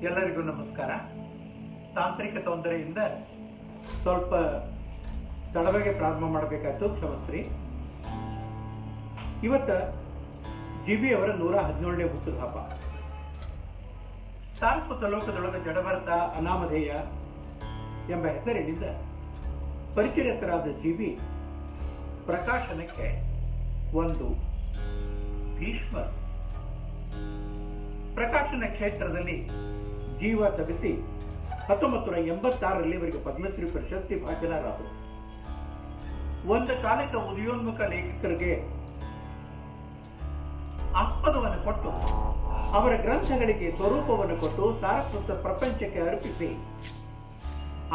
ಎಲ್ಲರಿಗೂ ನಮಸ್ಕಾರ. ತಾಂತ್ರಿಕ ತೊಂದರೆಯಿಂದ ಸ್ವಲ್ಪ ತಡವಾಗಿ ಪ್ರಾರಂಭ ಮಾಡಬೇಕಾಯ್ತು, ಕ್ಷಮಸ್ರಿ. ಇವತ್ತು GB ಅವರ 117ನೇ ಹುಟ್ಟುದ ಹಬ್ಬ. ಸಾರಸ್ವತ ಲೋಕದೊಳಗೆ ಜಡಭರತ ಅನಾಮಧೇಯ ಎಂಬ ಹೆಸರಿನಿಂದ ಪರಿಚಿತರಾದ GB ಪ್ರಕಾಶನಕ್ಕೆ ಒಂದು ಭೀಷ್ಮ. ಪ್ರಕಾಶನ ಕ್ಷೇತ್ರದಲ್ಲಿ ಜೀವ ತಬಿಸಿ 1986ರಲ್ಲಿ ಇವರಿಗೆ ಪದ್ಮಶ್ರೀ ಪ್ರಶಸ್ತಿ ಭಾಜನರಾದರು. ಒಂದು ಕಾಲಕ್ಕೆ ಉದಯೋನ್ಮುಖ ಲೇಖಕರಿಗೆ ಆಸ್ಪದವನ್ನು ಕೊಟ್ಟು ಅವರ ಗ್ರಂಥಗಳಿಗೆ ಸ್ವರೂಪವನ್ನು ಕೊಟ್ಟು ಸಾರಸ್ವತ ಪ್ರಪಂಚಕ್ಕೆ ಅರ್ಪಿಸಿ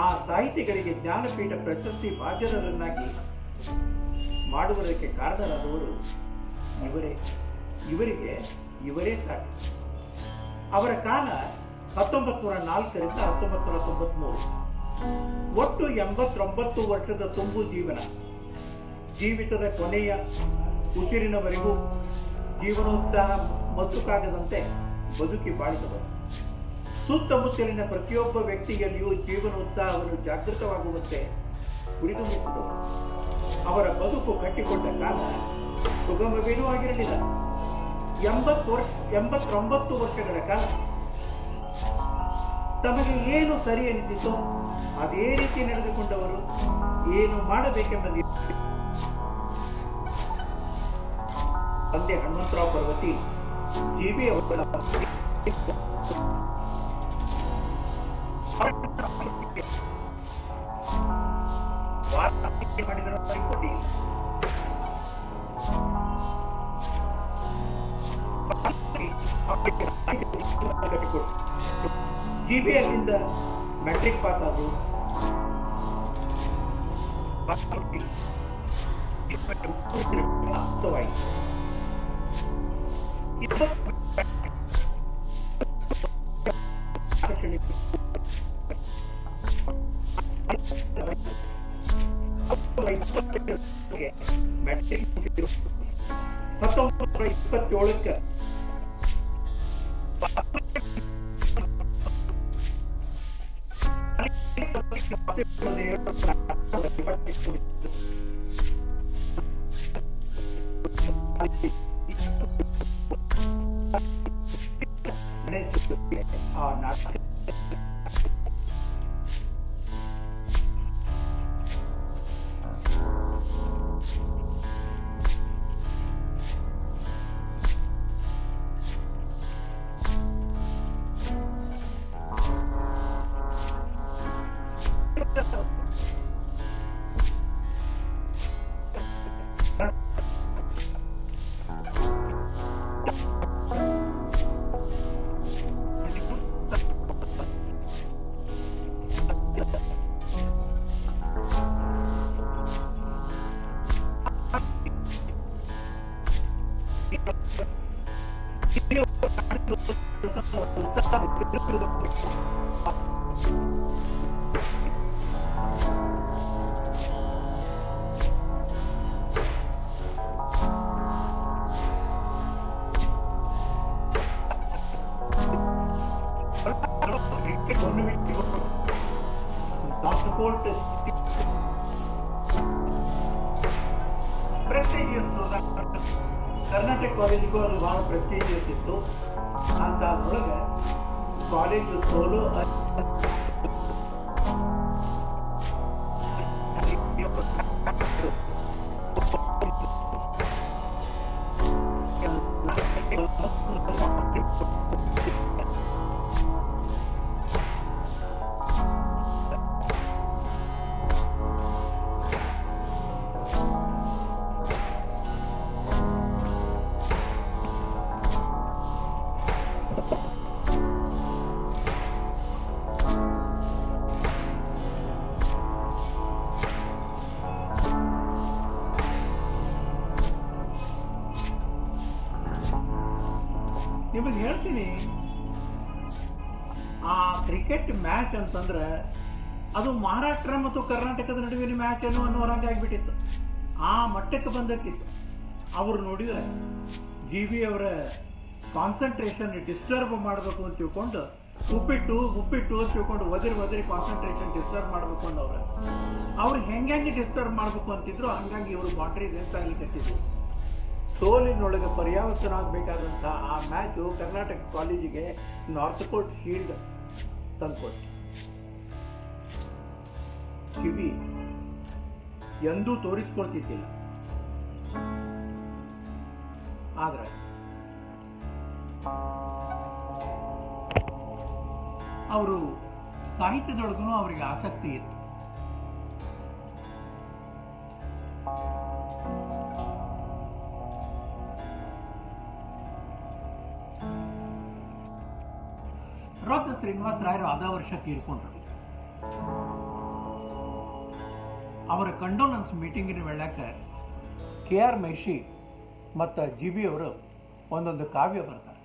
ಆ ಸಾಹಿತಿಗಳಿಗೆ ಜ್ಞಾನಪೀಠ ಪ್ರಶಸ್ತಿ ಭಾಜನರನ್ನಾಗಿ ಮಾಡುವುದಕ್ಕೆ ಕಾರಣರಾದವರು ಇವರೇ ಸಾಕು. ಅವರ ಕಾಲ 1904ರಿಂದ 1993. ಒಟ್ಟು 89 ವರ್ಷದ ತುಂಬು ಜೀವನ. ಜೀವಿತದ ಕೊನೆಯ ಉಸಿರಿನವರೆಗೂ ಜೀವನೋತ್ಸಾಹ ಮಸುಕಾಗದಂತೆ ಬದುಕಿ ಬಾಳಿದವರು. ಸುತ್ತಮುತ್ತಲಿನ ಪ್ರತಿಯೊಬ್ಬ ವ್ಯಕ್ತಿಯಲ್ಲಿಯೂ ಜೀವನೋತ್ಸಾಹವನ್ನು ಜಾಗೃತವಾಗುವಂತೆ ಹುರಿದುಂಬಿಸಿದವರು. ಅವರ ಬದುಕು ಕಟ್ಟಿಕೊಂಡ ಕಾಲ ಸುಗಮವೇನೂ ಆಗಿರಲಿಲ್ಲ. 89 ವರ್ಷಗಳ ಕಾಲ ತಮಗೆ ಏನು ಸರಿ ಎನಿಸಿತೋ ಅದೇ ರೀತಿ ನಡೆದುಕೊಂಡವರು. ಏನು ಮಾಡಬೇಕೆಂಬ ತಂದೆ ಹನುಮಂತರಾವ್ ಪರ್ವತಿ GB ಅವರ GB ಅಲ್ಲಿಂದ ಮ್ಯಾಟ್ರಿಕ್ ಪಾಸ್ ಆದರು. ಮ್ಯಾಟ್ರಿಕ್ 1927ಕ್ಕೆ ಕರ್ನಾಟಕ ಕಾಲೇಜಿಗೂ ಅದು ಬಹಳ ಪ್ರೆಸ್ಟೀಜಿಯಸ್ ಇತ್ತು. ಅಂತದ್ರೊಳಗೆ ಕಾಲೇಜು ಸೋಲೋ ನಿಮಗೆ ಹೇಳ್ತೀನಿ. ಆ ಕ್ರಿಕೆಟ್ ಮ್ಯಾಚ್ ಅಂತಂದ್ರೆ ಅದು ಮಹಾರಾಷ್ಟ್ರ ಮತ್ತು ಕರ್ನಾಟಕದ ನಡುವಿನ ಮ್ಯಾಚ್ ಅನ್ನೋ ರಂಗ ಆಗಿಬಿಟ್ಟಿತ್ತು. ಆ ಮಟ್ಟಕ್ಕೆ ಬಂದಕ್ಕಿತ್ತು. ಅವರು ನೋಡಿದ್ರೆ GB ಅವರ ಕಾನ್ಸಂಟ್ರೇಷನ್ ಡಿಸ್ಟರ್ಬ್ ಮಾಡಬೇಕು ಅಂತ ತಿಳ್ಕೊಂಡು ಉಪ್ಪಿಟ್ಟು ಉಪ್ಪಿಟ್ಟು ಅಂತ ತಿಳ್ಕೊಂಡು ಒದರಿ ಕಾನ್ಸಂಟ್ರೇಷನ್ ಡಿಸ್ಟರ್ಬ್ ಮಾಡಬೇಕು ಅನ್ನೋರು ಅವ್ರು ಹೆಂಗೆ ಡಿಸ್ಟರ್ಬ್ ಮಾಡಬೇಕು ಅಂತಿದ್ರು, ಹಂಗಾಗಿ ಇವರು ಬಾಟ್ರೀಸ್ ಅಂತ ಅಲ್ಲಿ ಕಟ್ಟಿದ್ರು. ಸೋಲಿನೊಳಗೆ ಪರ್ಯಾವರ್ತನ ಆಗಬೇಕಾದಂಥ ಆ ಮ್ಯಾಚು ಕರ್ನಾಟಕ ಕಾಲೇಜಿಗೆ ನಾರ್ತ್ ಕೋಟ್ ಶೀಲ್ಡ್ ತಂದ್ಕೊಟ್ಟು. ಕಿವಿ ಎಂದೂ ತೋರಿಸ್ಕೊಳ್ತಿದ್ದಿಲ್ಲ, ಆದ್ರೆ ಅವರು ಸಾಹಿತ್ಯದೊಳಗೂ ಅವರಿಗೆ ಆಸಕ್ತಿ ಇತ್ತು. ಡಾಕ್ಟರ್ ಶ್ರೀನಿವಾಸ ರಾಯರು ಆದ ವರ್ಷ ತೀರ್ಕೊಂಡ್ರು. ಅವರ ಕಂಡೋಲೆನ್ಸ್ ಮೀಟಿಂಗಿನ ವೇಳಕ್ಕೆ KR ಮೈಷಿ ಮತ್ತು GB ಅವರು ಒಂದೊಂದು ಕಾವ್ಯ ಬರ್ತಾರೆ.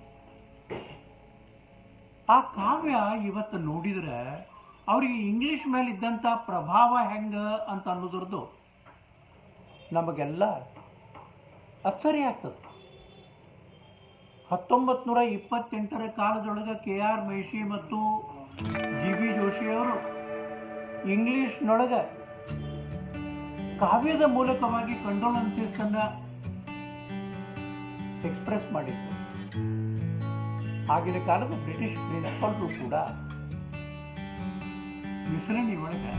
ಆ ಕಾವ್ಯ ಇವತ್ತು ನೋಡಿದ್ರೆ ಅವರಿಗೆ ಇಂಗ್ಲಿಷ್ ಮೇಲೆ ಇದ್ದಂಥ ಪ್ರಭಾವ ಹೆಂಗ ಅಂತ ಅನ್ನೋದ್ರದ್ದು ನಮಗೆಲ್ಲ ಅಚ್ಚರಿ ಆಗ್ತದೆ. 1928ರ ಕಾಲದೊಳಗೆ KR ಮೈಷಿ ಮತ್ತು GB ಜೋಶಿಯವರು ಇಂಗ್ಲಿಷ್ನೊಳಗೆ ಕಾವ್ಯದ ಮೂಲಕವಾಗಿ ಕಂಡೋಲೆನ್ಸಸ್ ಅನ್ನ ಎಕ್ಸ್ಪ್ರೆಸ್ ಮಾಡಿದ್ರು. ಆಗಿನ ಕಾಲದ ಬ್ರಿಟಿಷ್ ಪ್ರಿನ್ಸಿಪಲ್ರು ಕೂಡ ಮಿಶ್ರಣಿ ಒಳಗೆ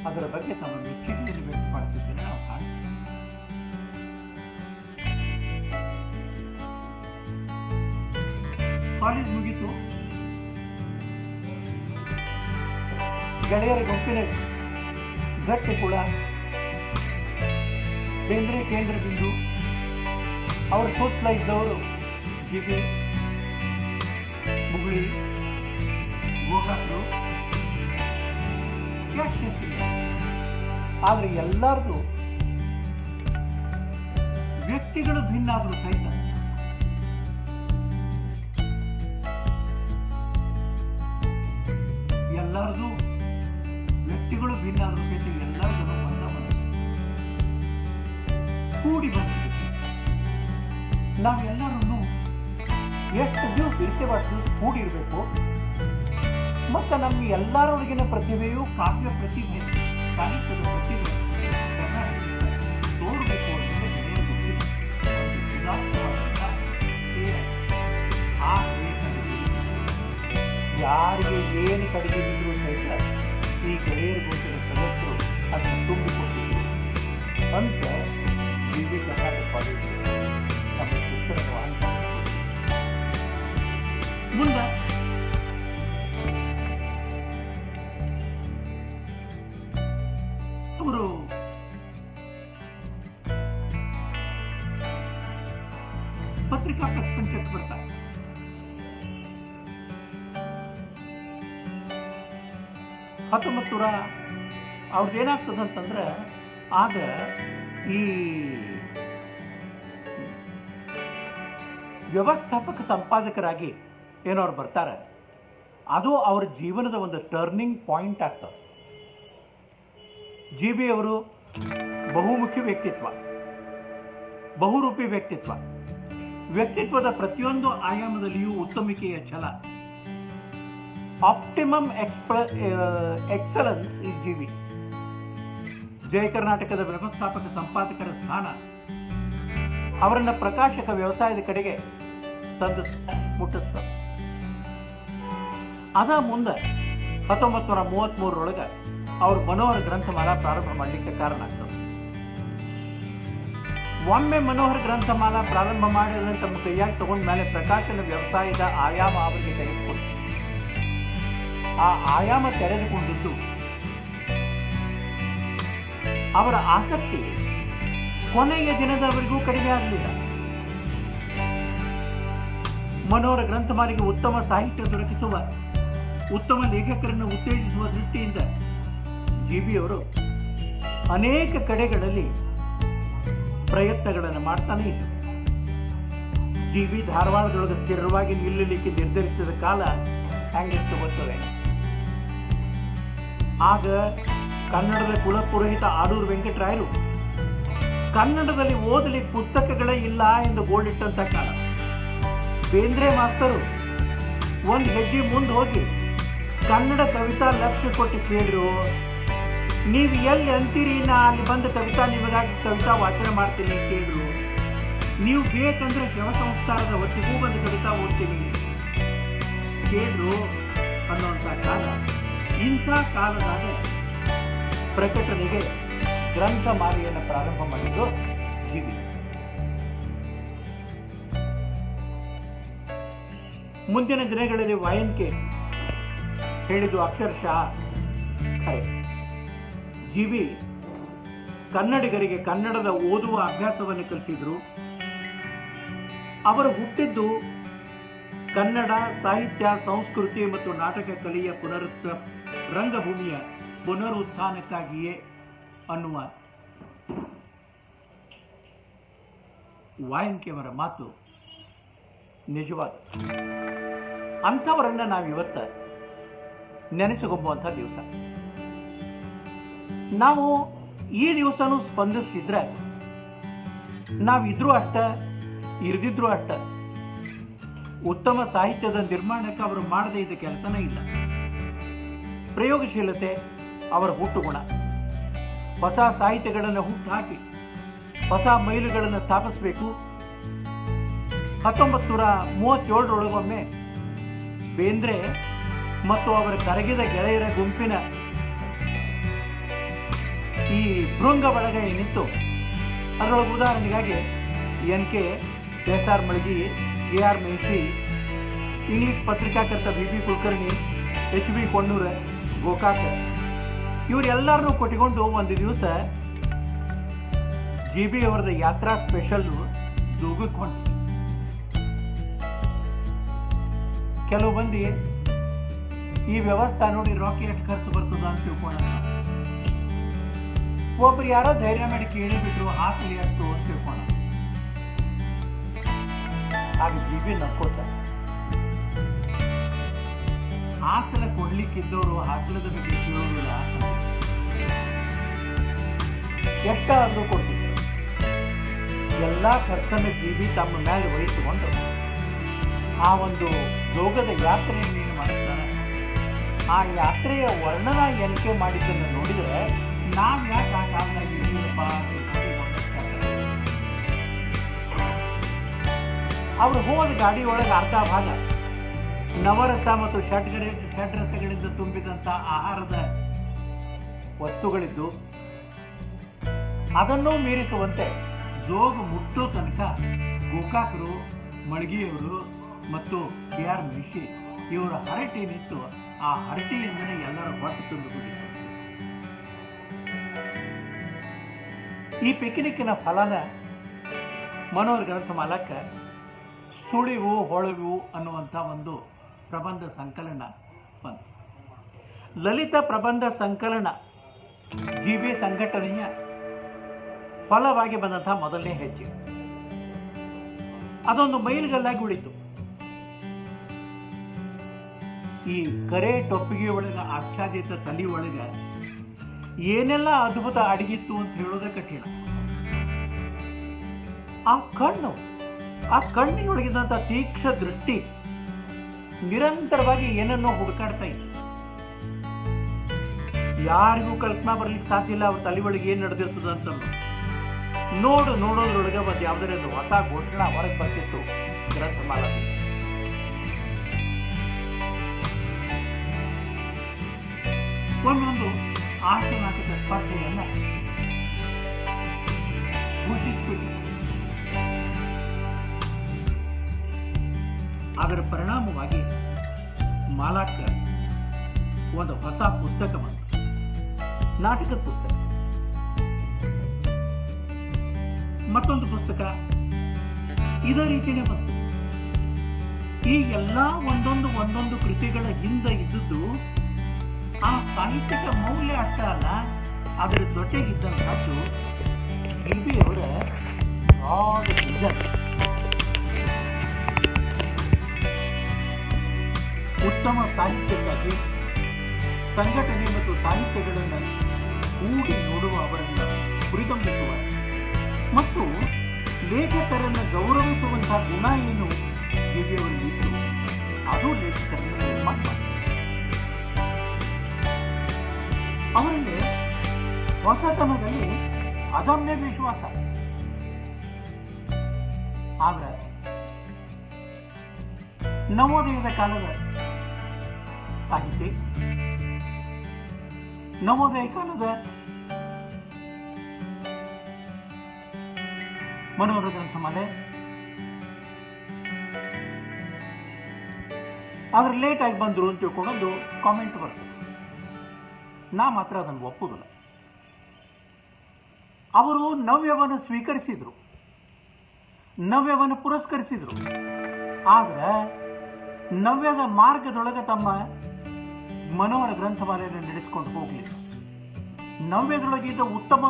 ಅದರ ಬಗ್ಗೆ ತಮ್ಮ ಮೆಚ್ಚುಗೆಯನ್ನು ವ್ಯಕ್ತ ಮಾಡ್ತಿದ್ದೇನೆ. ನಾವು ಕಾಣ್ತೀವಿ. ಕಾಲೇಜ್ ಮುಗೀತು. ಗೆಳೆಯರ ಗುಂಪಿನ ಗಟ್ಟಿ ಕೂಡ ಬೇಂದ್ರೆ ಕೇಂದ್ರ ಬಿಂದು, ಅವರ ಸುತ್ತಲ ಇದ್ದವರು GB, ಮುಗುಳಿ, ಗೋಕಾಕರು, ಆದರೆ ಎಲ್ಲರದು ವ್ಯಕ್ತಿಗಳು ಭಿನ್ನ ಆದರೂ ಸಹಿತ ಎಲ್ಲರದು ವ್ಯಕ್ತಿಗಳು ಭಿನ್ನ ಆದರೂ ಸಹಿತ ಎಲ್ಲರಿಗೂ ಬಂದ ಕೂಡಿ ಬಂದಿದೆ. ನಾವೆಲ್ಲರೂ ಎಷ್ಟು ದಿವಸ ಇರ್ತೇವೆ ಅಷ್ಟು ದಿವಸ ಕೂಡಿರಬೇಕು ಮತ್ತು ನಮ್ಮ ಎಲ್ಲರೊಳಗಿನ ಪ್ರತಿಭೆಯು ಕಾವ್ಯ ಪ್ರತಿಭೆ, ಸಾಹಿತ್ಯದ ಪ್ರತಿಭೆ ತೋರಬೇಕು ಯಾರಿಗೆ ಏನು ಕಡಿಮೆ ಬಿದ್ದರೂ ಸಹಿತ ಈ ಗೆಳೆಯರ ಗುಂಪಿನ ಸದಸ್ಯರು ಅದನ್ನು ತುಂಬಿಕೊಟ್ಟಿದ್ರು ಅಂತ BB ಕರ್ನಾಟಕ ಕಾಲೇಜು ನಮ್ಮ ಪುಸ್ತಕವನ್ನು ಮುಂದೆ ಅವರು ಪತ್ರಿಕಾ ಪ್ರಪಂಚಕ್ಕೆ ಬರ್ತಾರೆ. ಅವ್ರದ್ದೇನಾಗ್ತದಂತಂದ್ರೆ ಆಗ ಈ ವ್ಯವಸ್ಥಾಪಕ ಸಂಪಾದಕರಾಗಿ ಏನವ್ರು ಬರ್ತಾರೆ, ಅದು ಅವ್ರ ಜೀವನದ ಒಂದು ಟರ್ನಿಂಗ್ ಪಾಯಿಂಟ್ ಆಗ್ತದೆ. GB ಅವರು ಬಹುಮುಖಿ ವ್ಯಕ್ತಿತ್ವ, ಬಹುರೂಪಿ ವ್ಯಕ್ತಿತ್ವ, ವ್ಯಕ್ತಿತ್ವದ ಪ್ರತಿಯೊಂದು ಆಯಾಮದಲ್ಲಿಯೂ ಉತ್ತಮಿಕೆಯ ಛಲ, ಆಪ್ಟಿಮಮ್ ಎಕ್ಸಲೆನ್ಸ್ ಇಸ್ GB. ಜಯ ಕರ್ನಾಟಕದ ವ್ಯವಸ್ಥಾಪಕ ಸಂಪಾದಕರ ಸ್ಥಾನ ಅವರನ್ನ ಪ್ರಕಾಶಕ ವ್ಯವಸಾಯದ ಕಡೆಗೆ ತಂದು ಮುಟ್ಟಿಸ್ತಾರೆ. ಅದ ಮುಂದೆ 1933 ಅವರು ಮನೋಹರ ಗ್ರಂಥಮಾಲಾ ಪ್ರಾರಂಭ ಮಾಡಲಿಕ್ಕೆ ಕಾರಣ ಆಗ್ತದೆ. ಒಮ್ಮೆ ಮನೋಹರ ಗ್ರಂಥಮಾಲಾ ಪ್ರಾರಂಭ ಮಾಡಿದ್ರೆ ತಮ್ಮ ಕೈಯಾಗಿ ತಗೊಂಡ ಮೇಲೆ ಪ್ರಕಾಶನ ವ್ಯವಸಾಯದ ಆಯಾಮ ಅವರಿಗೆ ತೆಗೆದುಕೊಂಡು ಆ ಆಯಾಮ ತೆರೆದುಕೊಂಡಿದ್ದು ಅವರ ಆಸಕ್ತಿ ಕೊನೆಯ ದಿನದವರೆಗೂ ಕಡಿಮೆ ಆಗಲಿಲ್ಲ. ಮನೋಹರ ಗ್ರಂಥಮಾಲೆಗೆ ಉತ್ತಮ ಸಾಹಿತ್ಯ ದೊರಕಿಸುವ, ಉತ್ತಮ ಲೇಖಕರನ್ನು ಉತ್ತೇಜಿಸುವ ದೃಷ್ಟಿಯಿಂದ GB ಅವರು ಅನೇಕ ಕಡೆಗಳಲ್ಲಿ ಪ್ರಯತ್ನಗಳನ್ನು ಮಾಡ್ತಾನೆ ಇದ್ದರು. GB ಧಾರವಾಡದೊಳಗೆ ಸ್ಥಿರವಾಗಿ ನಿಲ್ಲಲಿಕ್ಕೆ ನಿರ್ಧರಿಸಿದ ಕಾಲ ಹೆಂಗಿತ್ತು ಗೊತ್ತವೆ. ಆಗ ಕನ್ನಡದ ಕುಲಪುರೋಹಿತ ಆಡೂರು ವೆಂಕಟರಾಯರು ಕನ್ನಡದಲ್ಲಿ ಓದಲಿಕ್ಕೆ ಪುಸ್ತಕಗಳೇ ಇಲ್ಲ ಎಂದು ಗೋಳಿಟ್ಟಂತ ಕಾಲ. ಬೇಂದ್ರೆ ಮಾಸ್ತರು ಒಂದು ಹೆಜ್ಜೆ ಮುಂದೆ ಹೋಗಿ ಕನ್ನಡ ಕವಿತಾ ಲಕ್ಷ್ಯ ಕೊಟ್ಟು ಕೇಳ್ರು. ನೀವು ಎಲ್ಲಿ ಅಂತೀರಿ, ನಾ ಅಲ್ಲಿ ಬಂದ ಕವಿತಾ ನಿಮಗಾಗಿ ಕವಿತಾ ವಾಚನ ಮಾಡ್ತೀನಿ ಕೇಳ್ರು. ನೀವು ಬೇಕಂದ್ರೆ ಶವ ಸಂಸ್ಕಾರದ ಹೊತ್ತಿಗೂ ಬಂದು ಕವಿತಾ ಓದ್ತೀನಿ ಕೇಳ್ರು ಅನ್ನುವಂಥ ಕಾಲ. ಇಂಥ ಕಾಲದಾಗ ಪ್ರಕಟಣೆಗೆ ಗ್ರಂಥಮಾಲೆಯನ್ನು ಪ್ರಾರಂಭ ಮಾಡಿದ್ದು ಜಿ.ವಿ. ಮುಂದಿನ ದಿನಗಳಲ್ಲಿ ವಾಯನ್ಕೆ ಹೇಳಿದ್ದು ಅಕ್ಷರಶಃ ಖರೆ. ಜಿ.ವಿ. ಕನ್ನಡಿಗರಿಗೆ ಕನ್ನಡದ ಓದುವ ಅಭ್ಯಾಸವನ್ನು ಕಲಿಸಿದ್ರು. ಅವರು ಹುಟ್ಟಿದ್ದು ಕನ್ನಡ ಸಾಹಿತ್ಯ, ಸಂಸ್ಕೃತಿ ಮತ್ತು ನಾಟಕ ಕಲೆಯ ರಂಗಭೂಮಿಯ ಪುನರುತ್ಥಾನಕ್ಕಾಗಿಯೇ ಅನ್ನುವ ವಾಯನ್ಕೆಯವರ ಮಾತು ನಿಜವಾದ. ಅಂಥವರನ್ನ ನಾವಿವತ್ತ ನೆನೆಸಿಕೊಂಬುವಂಥ ದಿವಸ. ನಾವು ಈ ದಿವಸನೂ ಸ್ಪಂದಿಸ್ತಿದ್ರೆ ನಾವಿದ್ರೂ ಅಷ್ಟ, ಇರದಿದ್ರೂ ಅಷ್ಟ, ಉತ್ತಮ ಸಾಹಿತ್ಯದ ನಿರ್ಮಾಣಕ್ಕೆ ಅವರು ಮಾಡದೇ ಇದ್ದ ಕೆಲಸನೇ ಇಲ್ಲ. ಪ್ರಯೋಗಶೀಲತೆ ಅವರ ಹುಟ್ಟುಗುಣ. ಹೊಸ ಸಾಹಿತ್ಯಗಳನ್ನು ಹುಟ್ಟು ಹಾಕಿ ಹೊಸ ಮೈಲುಗಳನ್ನು ಸ್ಥಾಪಿಸಬೇಕು. 1937ರೊಳಗೊಮ್ಮೆ ಬೇಂದ್ರೆ ಮತ್ತು ಅವರ ಕರಗಿದ ಗೆಳೆಯರ ಗುಂಪಿನ ಈ ಭೃಂಗ ಬಳಗ ಏನಿತ್ತು, ಅದರೊಳಗೆ ಉದಾಹರಣೆಗಾಗಿ NK, SR Malagi, KR Meshi, English ಪತ್ರಿಕಾಕರ್ತ BB ಕುಲಕರ್ಣಿ, HB ಕೊಣ್ಣೂರ, ಗೋಕಾಕ, ಇವರೆಲ್ಲರನ್ನೂ ಕೊಟ್ಟಿಕೊಂಡು ಒಂದು ದಿವಸ GB ಅವರದ ಯಾತ್ರಾ ಸ್ಪೆಷಲ್ಲು ದೂಗಕೊಂಡು ಕೆಲವು ಮಂದಿ ಈ ವ್ಯವಸ್ಥೆ ನೋಡಿ ರೊಕ್ಕ ಎಷ್ಟು ಖರ್ಚು ಬರ್ತದ ಅಂತ ತಿಳ್ಕೊಳ್ಳ. ಒಬ್ರು ಯಾರೋ ಧೈರ್ಯ ಮಾಡಿ ಕೇಳಿಬಿಟ್ರು ಹಾಕಲಿ ಅಷ್ಟು ಅಂತ ತಿಳ್ಕೊಳ್ಳ. ಆಗ GB ನಕ್ಕೋತ, ಹಾಕಲ ಕೊಡ್ಲಿಕ್ಕಿದ್ದವರು ಹಾಕಲದ ಬಗ್ಗೆ ಕೇಳೋದಿಲ್ಲ, ಎಷ್ಟ ಅಂದ್ರೂ ಕೊಡ್ತಿದ್ರು. ಎಲ್ಲ ಖರ್ಚನ್ನು GB ತಮ್ಮ ಮೇಲೆ ವಹಿಸಿಕೊಂಡು ಆ ಒಂದು ಯೋಗದ ಯಾತ್ರೆಯನ್ನು ಏನು ಮಾಡುತ್ತಾರೆ, ಆ ಯಾತ್ರೆಯ ವರ್ಣನ NK ಮಾಡಿದ್ದನ್ನು ನೋಡಿದರೆ ನಾವು ಯಾಕೆ ಆ ಕಾಲದಾಗ ಇರಲಿಲ್ಲಪ್ಪ. ಅವರು ಹೋದ ಗಾಡಿ ಒಳಗೆ ಅರ್ಧ ಭಾಗ ನವರಸ ಮತ್ತು ಷಡ್ರಸಗಳಿಂದ ತುಂಬಿದಂಥ ಆಹಾರದ ವಸ್ತುಗಳಿದ್ದು, ಅದನ್ನೂ ಮೀರಿಸುವಂತೆ ಜೋಗ ಮುಟ್ಟೋ ತನಕ ಗೋಕಾಕರು, ಮಳಗಿಯವರು ಮತ್ತು KR ಮೇಷಿ ಇವರ ಹರಟೆ ನಿಂತು ಆ ಹರಟೆಯಿಂದಲೇ ಎಲ್ಲರ ಹೊಟ್ಟೆ ತುಂಬಿಕೊಂಡಿತ್ತು. ಈ ಪಿಕ್ನಿಕ್ಕಿನ ಫಲನ ಮನೋಹರ್ ಗ್ರಂಥಮಾಲಕ್ಕೆ ಸುಳಿವು ಹೊಳವು ಅನ್ನುವಂಥ ಒಂದು ಪ್ರಬಂಧ ಸಂಕಲನ ಬಂತು. ಲಲಿತ ಪ್ರಬಂಧ ಸಂಕಲನ GB ಸಂಘಟನೆಯ ಫಲವಾಗಿ ಬಂದಂಥ ಮೊದಲನೇ ಹೆಜ್ಜೆ. ಅದೊಂದು ಮೈಲಿಗಲ್ಲಾಗಿ ಉಳಿತು. ಈ ಕರೆ ಟೊಪ್ಪಿಗೆ ಒಳಗ ಆಚ್ಛಾದಿತ ತಲೆ ಒಳಗ ಏನೆಲ್ಲ ಅದ್ಭುತ ಅಡಗಿತ್ತು ಅಂತ ಹೇಳೋದೇ ಕಠಿಣ. ಆ ಕಣ್ಣಿನೊಳಗಿದಂಥ ತೀಕ್ಷ್ಣ ದೃಷ್ಟಿ ನಿರಂತರವಾಗಿ ಏನನ್ನೋ ಹುಡುಕಾಡ್ತಾ ಇತ್ತು. ಯಾರಿಗೂ ಕಲ್ಪನಾ ಬರ್ಲಿಕ್ಕೆ ಸಾಧ್ಯ ಇಲ್ಲ ಅವ್ರ ತಲೆ ಒಳಗೆ ಏನ್ ನಡೆದಿರ್ತದ ಅಂತ. ನೋಡೋದ್ರೊಳಗೆ ಒಂದು ಯಾವುದೇ ಒಂದು ಹೊಸ ಘೋಷಣೆ ಹೊರಗೆ ಬರ್ತಿತ್ತು ಗ್ರಂಥಮಾಲಾ. ಒಂದೊಂದು ಆರ್ಟ್ ನಾಟಕ ಸ್ಪರ್ಧೆಯನ್ನ ಘೋಷಿಸಿಬಿಟ್ಟು ಅದರ ಪರಿಣಾಮವಾಗಿ ಮಾಲಾಕ್ಕ ಒಂದು ಹೊಸ ಪುಸ್ತಕ ಬಂತು, ನಾಟಕದ ಪುಸ್ತಕ. ಮತ್ತೊಂದು ಪುಸ್ತಕ ಇದೇ ರೀತಿಯೇ ಬಂತು. ಈ ಎಲ್ಲ ಒಂದೊಂದು ಕೃತಿಗಳ ಹಿಂದೆ ಇದ್ದುದು ಆ ಸಾಹಿತ್ಯಿಕ ಮೌಲ್ಯ ಅಷ್ಟ ಅಲ್ಲ, ಅದರ ಜೊತೆಗಿದ್ದಂಥದ್ದು GB ಅವರ ಉತ್ತಮ ಸಾಹಿತ್ಯಕ್ಕಾಗಿ ಸಂಘಟನೆ ಮತ್ತು ಸಾಹಿತ್ಯಗಳನ್ನು ಕೂಡಿ ನೋಡುವ, ಅವರನ್ನು ಹುರಿದುಂಬಿಸುವ ಮತ್ತು ಲೇಖಕರನ್ನು ಗೌರವಿಸುವಂತಹ ಗುಣ ಏನು GB ಅವರಿಗಿತ್ತು ಅದು ಲೇಖಕರನ್ನು ನಿರ್ಮಾಣ ಮಾಡಿದೆ. ಅವರಲ್ಲಿ ಹೊಸತನದಲ್ಲಿ ಅದಮ್ಯ ವಿಶ್ವಾಸ. ಆದ್ರೆ ನವೋದಯದ ಕಾಲದ ಸಾಹಿತ್ಯ, ನವೋದಯ ಕಾಲದ ಮನೋಹರ ಗ್ರಂಥಮಾಲೆ ಆದ್ರೆ ಲೇಟ್ ಆಗಿ ಬಂದ್ರು ಅಂತ ತಿಳ್ಕೊಂಡೊಂದು ಕಾಮೆಂಟ್ ಬರ್ತದೆ. ನಾ ಮಾತ್ರ ಅದನ್ನು ಒಪ್ಪುದಿಲ್ಲ. ಅವರು ನವ್ಯವನ್ನು ಸ್ವೀಕರಿಸಿದ್ರು, ನವ್ಯವನ್ನು ಪುರಸ್ಕರಿಸಿದ್ರು. ಆದ್ರೆ ನವ್ಯದ ಮಾರ್ಗದೊಳಗೆ ತಮ್ಮ ಮನೋಹರ ಗ್ರಂಥಮಾಲೆಯನ್ನು ನಡೆಸಿಕೊಂಡು ಹೋಗಲಿಲ್ಲ. ನವ್ಯದೊಳಗಿದ್ದ ಉತ್ತಮ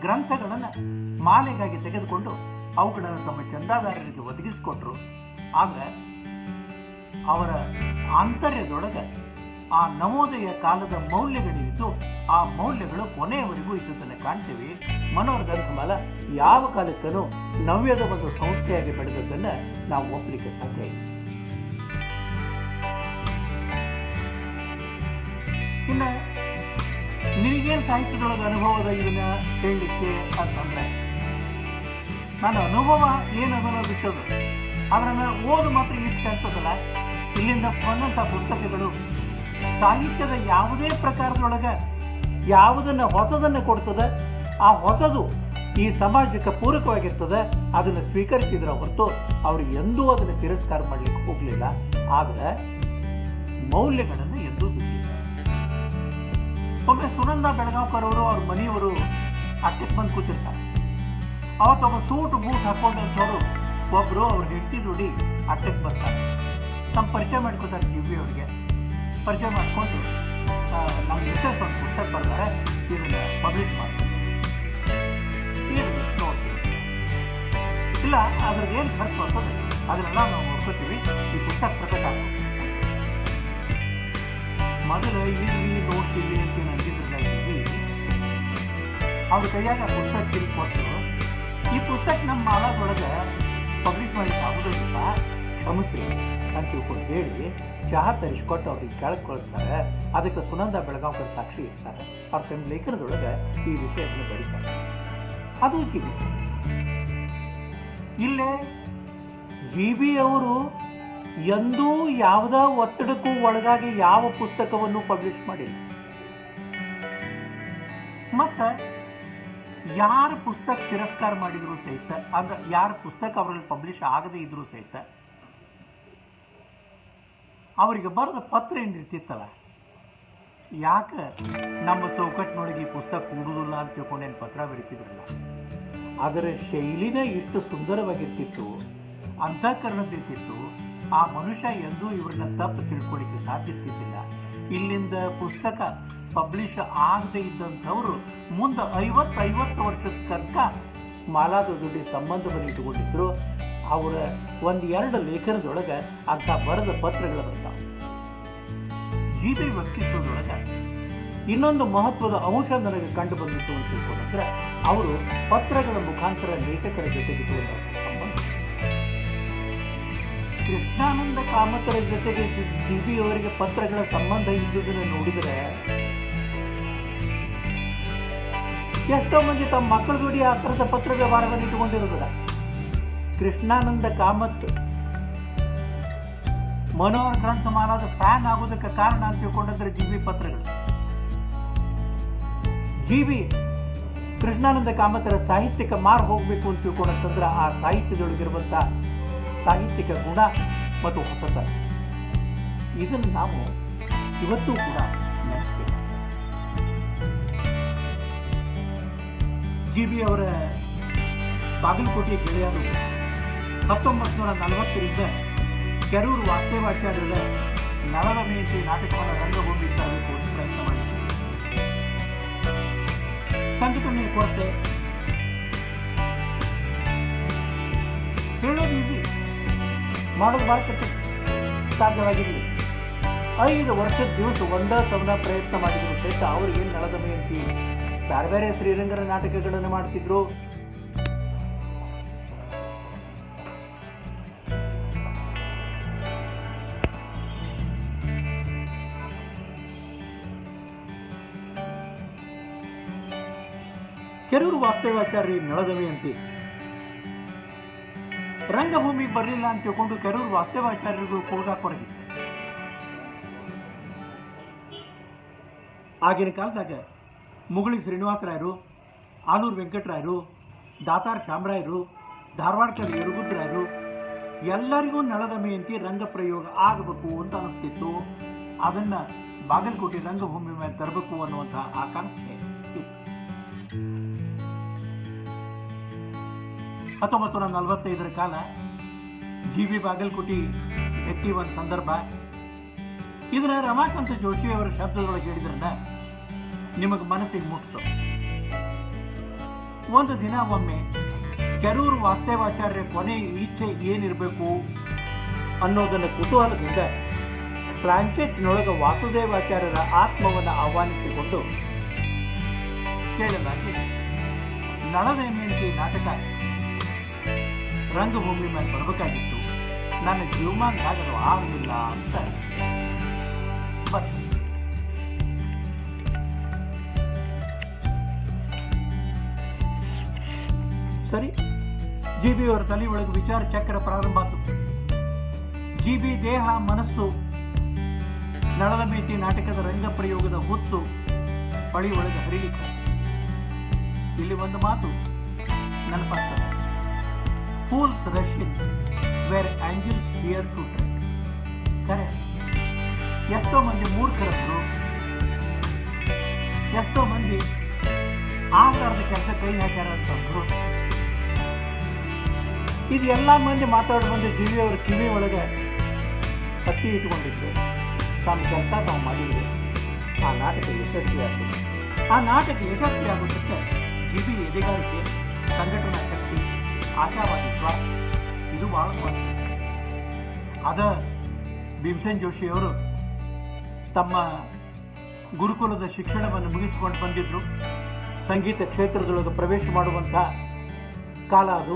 ಗ್ರಂಥಗಳನ್ನು ಮಾಲೆಗಾಗಿ ತೆಗೆದುಕೊಂಡು ಅವುಗಳನ್ನು ತಮ್ಮ ಚಂದಾದಾರರಿಗೆ ಒದಗಿಸಿಕೊಟ್ರು. ಆದರೆ ಅವರ ಆಂತರ್ಯದೊಳಗೆ ಆ ನವೋದಯ ಕಾಲದ ಮೌಲ್ಯಗಳಿದ್ದು ಆ ಮೌಲ್ಯಗಳು ಕೊನೆಯವರೆಗೂ ಇದ್ದುದನ್ನು ಕಾಣ್ತೇವೆ. ಮನೋಹರ ಗ್ರಂಥಮಾಲೆ ಯಾವ ಕಾಲಕ್ಕೂ ನವ್ಯದ ಒಂದು ಸಂಸ್ಥೆಯಾಗಿ ಬೆಳೆದದ್ದನ್ನು ನಾವು ಒಪ್ಪಲಿಕ್ಕೆ ಸಾಧ್ಯ ಇಲ್ಲ. ಇನ್ನು ನಿನಗೇನು ಸಾಹಿತ್ಯದೊಳಗೆ ಅನುಭವದ ಇದನ್ನ ಹೇಳಲಿಕ್ಕೆ ಅಂತಂದ್ರೆ, ನನ್ನ ಅನುಭವ ಏನದನ್ನ ಬಿಟ್ಟದು, ಅದನ್ನ ಓದು ಮಾತ್ರ ಇಷ್ಟ ಅನ್ಸೋದಲ್ಲ. ಇಲ್ಲಿಂದ ಬಂದಂಥ ಪುಸ್ತಕಗಳು ಸಾಹಿತ್ಯದ ಯಾವುದೇ ಪ್ರಕಾರದೊಳಗೆ ಯಾವುದನ್ನ ಹೊಸದನ್ನು ಕೊಡ್ತದೆ, ಆ ಹೊಸದು ಈ ಸಮಾಜಕ್ಕೆ ಪೂರಕವಾಗಿರ್ತದೆ, ಅದನ್ನು ಸ್ವೀಕರಿಸಿದ್ರೆ ಹೊರತು ಅವ್ರಿಗೆ ಎಂದೂ ಅದನ್ನು ತಿರಸ್ಕಾರ ಮಾಡಲಿಕ್ಕೆ ಹೋಗಲಿಲ್ಲ. ಆದರೆ ಮೌಲ್ಯಗಳನ್ನು ಎಂದೂ ಬಿಟ್ಟಿಲ್ಲ. ಒಮ್ಮೆ ಸುನಂದ ಬೆಳಗಾವ್ಕರ್ ಅವರು ಅವ್ರ ಮನೆಯವರು ಅಟ್ಟಕ್ಕೆ ಬಂದು ಕೂತಿರ್ತಾರೆ. ಅವತ್ತೊಬ್ಬ ಸೂಟ್ ಬೂಟ್ ಹಾಕೊಂಡಂಥವ್ರು ಒಬ್ಬರು ಅವ್ರ ಹೆಂಡತಿ ನೋಡಿ ಅಟ್ಟಕ್ಕೆ ಬರ್ತಾರೆ. ನಮ್ಮ ಪರಿಚಯ ಮಾಡ್ಕೊತಾರೆ. ಜಿವಿ ಅವ್ರಿಗೆ ಪರಿಚಯ ಮಾಡಿಕೊಂಡು ನಮ್ಮ ಮಿಸ್ಸಸ್ ಒಂದು ಪುಸ್ತಕ ಬರ್ತಾರೆ, ಇದನ್ನು ಪಬ್ಲಿಷ್ ಮಾಡ್ತೀವಿ, ನೋಡ್ತೀವಿ, ಇಲ್ಲ ಅದ್ರದ್ದು ಏನು ಖರ್ಚು ಬರ್ತದೆ ಅದನ್ನೆಲ್ಲ ನಾವು ನೋಡ್ಕೊತೀವಿ, ಈ ಪುಸ್ತಕ ಪ್ರಕಟ ಆಗ್ತದೆ. ಮೊದಲು ಇಲ್ಲಿ ನೋಡ್ತೀವಿ ಅಂತ ಅಂದಿದ್ರಲ್ಲ, ಅವ್ರ ಕೈಯಾಗ ಪುಸ್ತಕ ತಿರುಗಿ ಕೊಟ್ಟು, ಈ ಪುಸ್ತಕ ನಮ್ಮ ಮಾಲಾದೊಳಗೆ ಪಬ್ಲಿಷ್ ಮಾಡಲಿಕ್ಕೆ ಆಗೋದಿಲ್ಲ, ಕ್ಷಮಿಸ್ರಿ ಅಂತ ತಿಳ್ಕೊಂಡು ಹೇಳಿ ಚಹಾ ತರಿಸ್ಕೊಟ್ಟು ಅವ್ರಿಗೆ ಕೆಳಗೆ ಕಳಿಸ್ತಾರೆ. ಅದಕ್ಕೆ ಸುನಂದ ಬೆಳಗಾವ್ಕರ್ ಸಾಕ್ಷಿ ಇರ್ತಾರೆ. ಅವ್ರ ತಮ್ಮ ಲೇಖನದೊಳಗೆ ಈ ವಿಷಯವನ್ನು ಬರೀತಾರೆ. ಅದು ಜಿವಿ. ಇಲ್ಲೇ ಜಿವಿ ಅವರು ಎಂದೂ ಯಾವುದೇ ಒತ್ತಡಕ್ಕೂ ಒಳಗಾಗಿ ಯಾವ ಪುಸ್ತಕವನ್ನು ಪಬ್ಲಿಷ್ ಮಾಡಿಲ್ಲ. ಮತ್ತು ಯಾರ ಪುಸ್ತಕ ತಿರಸ್ಕಾರ ಮಾಡಿದ್ರು ಸಹಿತ, ಅಂದ್ರೆ ಯಾರ ಪುಸ್ತಕ ಅವರಲ್ಲಿ ಪಬ್ಲಿಷ್ ಆಗದೇ ಇದ್ರೂ ಸಹಿತ ಅವರಿಗೆ ಬರೆದ ಪತ್ರ ಏನಿರ್ತಿತ್ತಲ್ಲ, ಯಾಕೆ ನಮ್ಮ ಚೌಕಟ್ಟಿನೊಳಗೆ ಈ ಪುಸ್ತಕ ಕೂಡುವುದಿಲ್ಲ ಅಂತ ತಿಳ್ಕೊಂಡೇನು ಪತ್ರ ಬರೀತಿದ್ರಲ್ಲ, ಅದರ ಶೈಲಿನೇ ಇಷ್ಟು ಸುಂದರವಾಗಿರ್ತಿತ್ತು, ಅಂತಃಕರಣದಿರ್ತಿತ್ತು. ಆ ಮನುಷ್ಯ ಎಂದೂ ಇವ್ರನ್ನ ತಪ್ಪು ತಿಳ್ಕೊಳ್ಳಿಕ್ಕೆ ಸಾಧ್ಯ ಇರ್ತಿದ್ದಿಲ್ಲ. ಇಲ್ಲಿಂದ ಪುಸ್ತಕ ಪಬ್ಲಿಷ್ ಆಗದೆ ಇದ್ದಂಥವರು ಮುಂದೆ 50 ವರ್ಷದ ತನಕ ಮಾಲಾದ ಜೊತೆ ಸಂಬಂಧವನ್ನು ಇಟ್ಟುಕೊಂಡಿದ್ರು. ಅವರ 1-2 ಲೇಖನದೊಳಗೆ ಅಂಥ ಬರೆದ ಪತ್ರಗಳು ಬರ್ತಾವೆ. ಜಿವಿ ವ್ಯಕ್ತಿತ್ವದೊಳಗೆ ಇನ್ನೊಂದು ಮಹತ್ವದ ಅಂಶ ನನಗೆ ಕಂಡು ಬಂದಿತ್ತು ಅಂತ ತಿಳ್ಕೊಂಡ್ರೆ, ಅವರು ಪತ್ರಗಳ ಮುಖಾಂತರ ಲೇಖಕರ ಜೊತೆಗಿರುವಂಥ ಸಂಬಂಧ. ಕೃಷ್ಣಾನಂದ ಕಾಮತರ ಜೊತೆಗೆ ಜಿವಿ ಅವರಿಗೆ ಪತ್ರಗಳ ಸಂಬಂಧ ಇದ್ದುದನ್ನು ನೋಡಿದರೆ, ಎಷ್ಟೋ ಮಂದಿ ತಮ್ಮ ಮಕ್ಕಳ ಜೋಡಿ ಆ ಥರದ ಪತ್ರ ವ್ಯವಹಾರವನ್ನು ಇಟ್ಟುಕೊಂಡಿರೋದಿಲ್ಲ. ಕೃಷ್ಣಾನಂದ ಕಾಮತ್ ಮನೋಹರ ಗ್ರಂಥಮಾಲಾದ ಫ್ಯಾನ್ ಆಗೋದಕ್ಕೆ ಕಾರಣ ಅಂತ ತಿಳ್ಕೊಂಡ್ರೆ ಜಿವಿ ಪತ್ರಗಳು. ಜಿವಿ ಕೃಷ್ಣಾನಂದ ಕಾಮತರ ಸಾಹಿತ್ಯಕ್ಕೆ ಮಾರು ಹೋಗಬೇಕು ಅಂತ ತಿಳ್ಕೊಂಡಂತಂದ್ರೆ ಆ ಸಾಹಿತ್ಯದೊಳಗಿರುವಂಥ ಸಾಹಿತ್ಯಿಕ ಗುಣ ಮತ್ತು ಹೊಸತನ, ಇದನ್ನು ನಾವು ಇವತ್ತೂ ಕೂಡ ನೆನೆಸ್ಬೇಕು. ಜಿವಿ ಅವರ ಬಾಗಲಕೋಟೆಯ ಗೆಳೆಯರು 1940ರಿಂದ ಕೆರೂರು ವಾಸ್ತವಾಚಾರ್ಯರ ನಳದ ಮೇಂತಿ ನಾಟಕವನ್ನು ರಂಗಭೂಮಿ ತರಬೇಕು ಅಂತ ಪ್ರಯತ್ನ ಮಾಡಿದ್ದಾರೆ. ಸಂಘಟನೆಯ ಕೊರತೆ, ಹೇಳೋದು ಈಸಿ, ಮಾಡೋದು ಭಾಳ ಕಷ್ಟ, ಸಾಧ್ಯವಾಗಿರಲಿ. 5 ವರ್ಷದ ದಿವಸ ಒಂದೇ ಸಮನ ಪ್ರಯತ್ನ ಮಾಡಿದ್ರು ಸಹಿತ ಅವ್ರಿಗೇನು ನಳದ ಮೇಂತಿ ಬೇರೆ ಬೇರೆ ಶ್ರೀರಂಗರ ನಾಟಕಗಳನ್ನು ಮಾಡ್ತಿದ್ರು. ಕೆರೂರು ವಾಸ್ತವಾಚಾರ್ಯ ನಳದಮಯಂತಿ ರಂಗಭೂಮಿಗೆ ಬರಲಿಲ್ಲ ಅಂತ ತಿಳ್ಕೊಂಡು ಕೆರೂರು ವಾಸ್ತವಾಚಾರ್ಯರಿಗೂ ಕೊರಗಿತ್ತು. ಆಗಿನ ಕಾಲದಾಗ ಮುಗುಳಿ ಶ್ರೀನಿವಾಸರಾಯರು, ಆಲೂರು ವೆಂಕಟರಾಯರು, ದಾತಾರ್ ಶಾಮರಾಯರು, ಧಾರವಾಡಕರ್ ಯರುಗುದ್ರಾಯರು ಎಲ್ಲರಿಗೂ ನಳದಮಯಂತಿ ರಂಗ ಪ್ರಯೋಗ ಆಗಬೇಕು ಅಂತ ಅನಿಸ್ತಿತ್ತು. ಅದನ್ನು ಬಾಗಲಕೋಟೆ ರಂಗಭೂಮಿ ಮೇಲೆ ತರಬೇಕು ಅನ್ನುವಂಥ ಆಕಾಂಕ್ಷೆ ಇತ್ತು. 1945 ಕಾಲ GB ಬಾಗಲಕೋಟೆ ವ್ಯಕ್ತಿ ಒಂದು ಸಂದರ್ಭ. ಇದನ್ನ ರಮಾಕಾಂತ ಜೋಶಿ ಅವರ ಶಬ್ದದೊಳಗೆ ಹೇಳಿದ್ರನ್ನ ನಿಮಗೆ ಮನಸ್ಸಿಗೆ ಮುಟ್ತು. ಒಂದು ದಿನ ಒಮ್ಮೆ ಕೆರೂರು ವಾಸ್ತವಾಚಾರ್ಯ ಕೊನೆ ಇಚ್ಛೆ ಏನಿರಬೇಕು ಅನ್ನೋದನ್ನು ಕುತೂಹಲದಿಂದ ಫ್ರಾಂಚೈಟ್ನೊಳಗೆ ವಾಸುದೇವಾಚಾರ್ಯರ ಆತ್ಮವನ್ನು ಆಹ್ವಾನಿಸಿಕೊಂಡು ಕೇಳಲಾಗಿ ನಳದಮಯಂತಿ ನಾಟಕ ರಂಗಭೂಮಿ ಮೇಲೆ ಬರಬೇಕಾಗಿತ್ತು, ನನ್ನ ಜೀವಮಾನದಾಗ ಅದು ಆಗಲಿಲ್ಲ ಅಂತ ಸರಿ. GB ಅವರ ತಲೆ ಒಳಗೆ ವಿಚಾರ ಚಕ್ರ ಪ್ರಾರಂಭ ಆಯಿತು. GB ದೇಹ ಮನಸ್ಸು ನಳದಮಯಂತಿ ನಾಟಕದ ರಂಗ ಪ್ರಯೋಗದ ಹುತ್ತು ಹೊಳಿ ಒಳಗೆ ಹರಿಲಿಕ್ಕೆ. ಇಲ್ಲಿ ಒಂದು ಮಾತು ನೆನಪಾಗ್ತದೆ, Fools rush in where angels fear to tread. Correct. ಎಷ್ಟೋ ಮಂದಿ ಮೂರ್ಖರಂದ್ರು, ಎಷ್ಟೋ ಮಂದಿ ಆಗಲಾರದ ಕೆಲಸ ಕೈ ಹಾಕ್ಯಾರ ಅಂತಂದ್ರು. ಇದು ಎಲ್ಲ ಮಂದಿ ಮಾತಾಡಿ ಬಂದು GB ಅವ್ರ ಕಿವಿ ಒಳಗೆ ಹತ್ತಿ ಇಟ್ಕೊಂಡಿದ್ರು. ತಮ್ಮ ಕೆಲಸ ತಾವು ಮಾಡಿದ್ರು. ಆ ನಾಟಕ ಯಶಸ್ವಿ ಆಗ್ತದೆ. ಆ ನಾಟಕ ಯಶಸ್ವಿ ಆಗೋದಕ್ಕೆ GB ಎದೆಗಾರಿಕೆ, ಸಂಘಟನಾ ಶಕ್ತಿ, ಆಶಾವಾದಿತ್ವ ಇದು ಭಾಳ ಮುಖ್ಯ. ಅದ ಭೀಮಸೇನ್ ಜೋಶಿಯವರು ತಮ್ಮ ಗುರುಕುಲದ ಶಿಕ್ಷಣವನ್ನು ಮುಗಿಸಿಕೊಂಡು ಬಂದಿದ್ದರು. ಸಂಗೀತ ಕ್ಷೇತ್ರದೊಳಗೆ ಪ್ರವೇಶ ಮಾಡುವಂಥ ಕಾಲ ಅದು.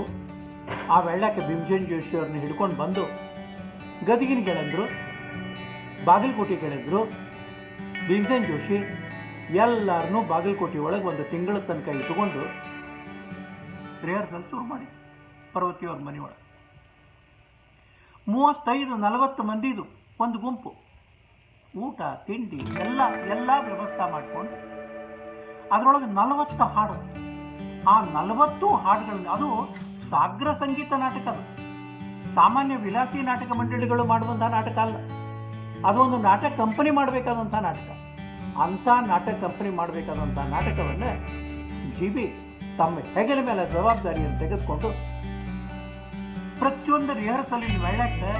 ಆ ವೇಳಕ್ಕೆ ಭೀಮಸೇನ್ ಜೋಶಿಯವ್ರನ್ನ ಹಿಡ್ಕೊಂಡು ಬಂದು ಗದಗಿನ ಗೆಳೆದ್ರು, ಬಾಗಲಕೋಟೆ ಗೆಳೆದ್ರು. ಭೀಮಸೇನ್ ಜೋಶಿ ಎಲ್ಲರನ್ನೂ ಬಾಗಲಕೋಟೆ ಒಳಗೆ ಒಂದು ತಿಂಗಳ ತನಕ ಇಟ್ಟುಕೊಂಡು ರಿಹರ್ಸಲ್ ಶುರು ಮಾಡಿ ಪರ್ವತಿಯವ್ರ ಮನೆಯೊಳಗೆ 35-40 ಮಂದಿದು ಒಂದು ಗುಂಪು. ಊಟ ತಿಂಡಿ ಎಲ್ಲ ವ್ಯವಸ್ಥೆ ಮಾಡಿಕೊಂಡು ಅದರೊಳಗೆ 40 ಹಾಡು. ಆ 40 ಹಾಡುಗಳನ್ನು, ಅದು ಸಾಗ್ರ ಸಂಗೀತ ನಾಟಕ. ಅದು ಸಾಮಾನ್ಯ ವಿಲಾಸಿ ನಾಟಕ ಮಂಡಳಿಗಳು ಮಾಡುವಂಥ ನಾಟಕ ಅಲ್ಲ. ಅದೊಂದು ನಾಟಕ ಕಂಪನಿ ಮಾಡಬೇಕಾದಂಥ ನಾಟಕ. ಅಂಥ ನಾಟಕ ಕಂಪನಿ ಮಾಡಬೇಕಾದಂಥ ನಾಟಕವನ್ನು GB ತಮ್ಮ ಹೆಗಲ ಮೇಲೆ ಜವಾಬ್ದಾರಿಯನ್ನು ತೆಗೆದುಕೊಂಡು ಪ್ರತಿಯೊಂದು ರಿಹರ್ಸಲಿನ ವೇಳಕ್ಕೆ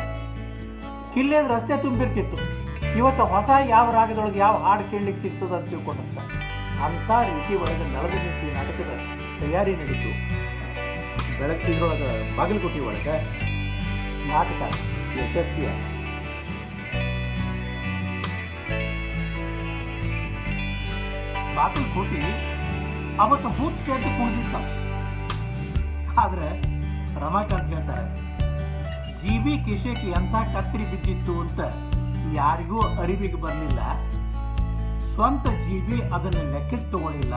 ಕಿಲ್ಲೇದ ರಸ್ತೆ ತುಂಬಿರ್ತಿತ್ತು. ಇವತ್ತು ಹೊಸ ಯಾವ ರಾಗದೊಳಗೆ ಯಾವ ಹಾಡು ಕೇಳಲಿಕ್ಕೆ ಸಿಗ್ತದೆ ಅಂತ ತಿಳ್ಕೊಂಡಂತ ಅಂಥ ರೀತಿ ಒಳಗೆ ನಳದಮಯಂತಿ ನಾಟಕದ ತಯಾರಿ ನಡೀತು. ಬೆಳಕಿದ್ರೊಳಗೆ ಬಾಗಲಕೋಟೆ ಒಳಗೆ ನಾಟಕ ಯಶಸ್ವಿಯ. ಬಾಗಲಕೋಟೆ ಅವತ್ತು ಹೂತ್ ಕೇಳ್ತು ಕುಣಿದಿತ್ತ. ಆದ್ರೆ ರಮಾಕಾಂತ್ ಹೇಳ್ತಾರೆ, GB ಕಿಶೆಗೆ ಎಂಥ ಕತ್ತರಿ ಬಿದ್ದಿತ್ತು ಅಂತ ಯಾರಿಗೂ ಅರಿವಿಗೆ ಬರಲಿಲ್ಲ. ಸ್ವಂತ GB ಅದನ್ನು ಲೆಕ್ಕಕ್ಕೆ ತಗೊಳ್ಳಿಲ್ಲ.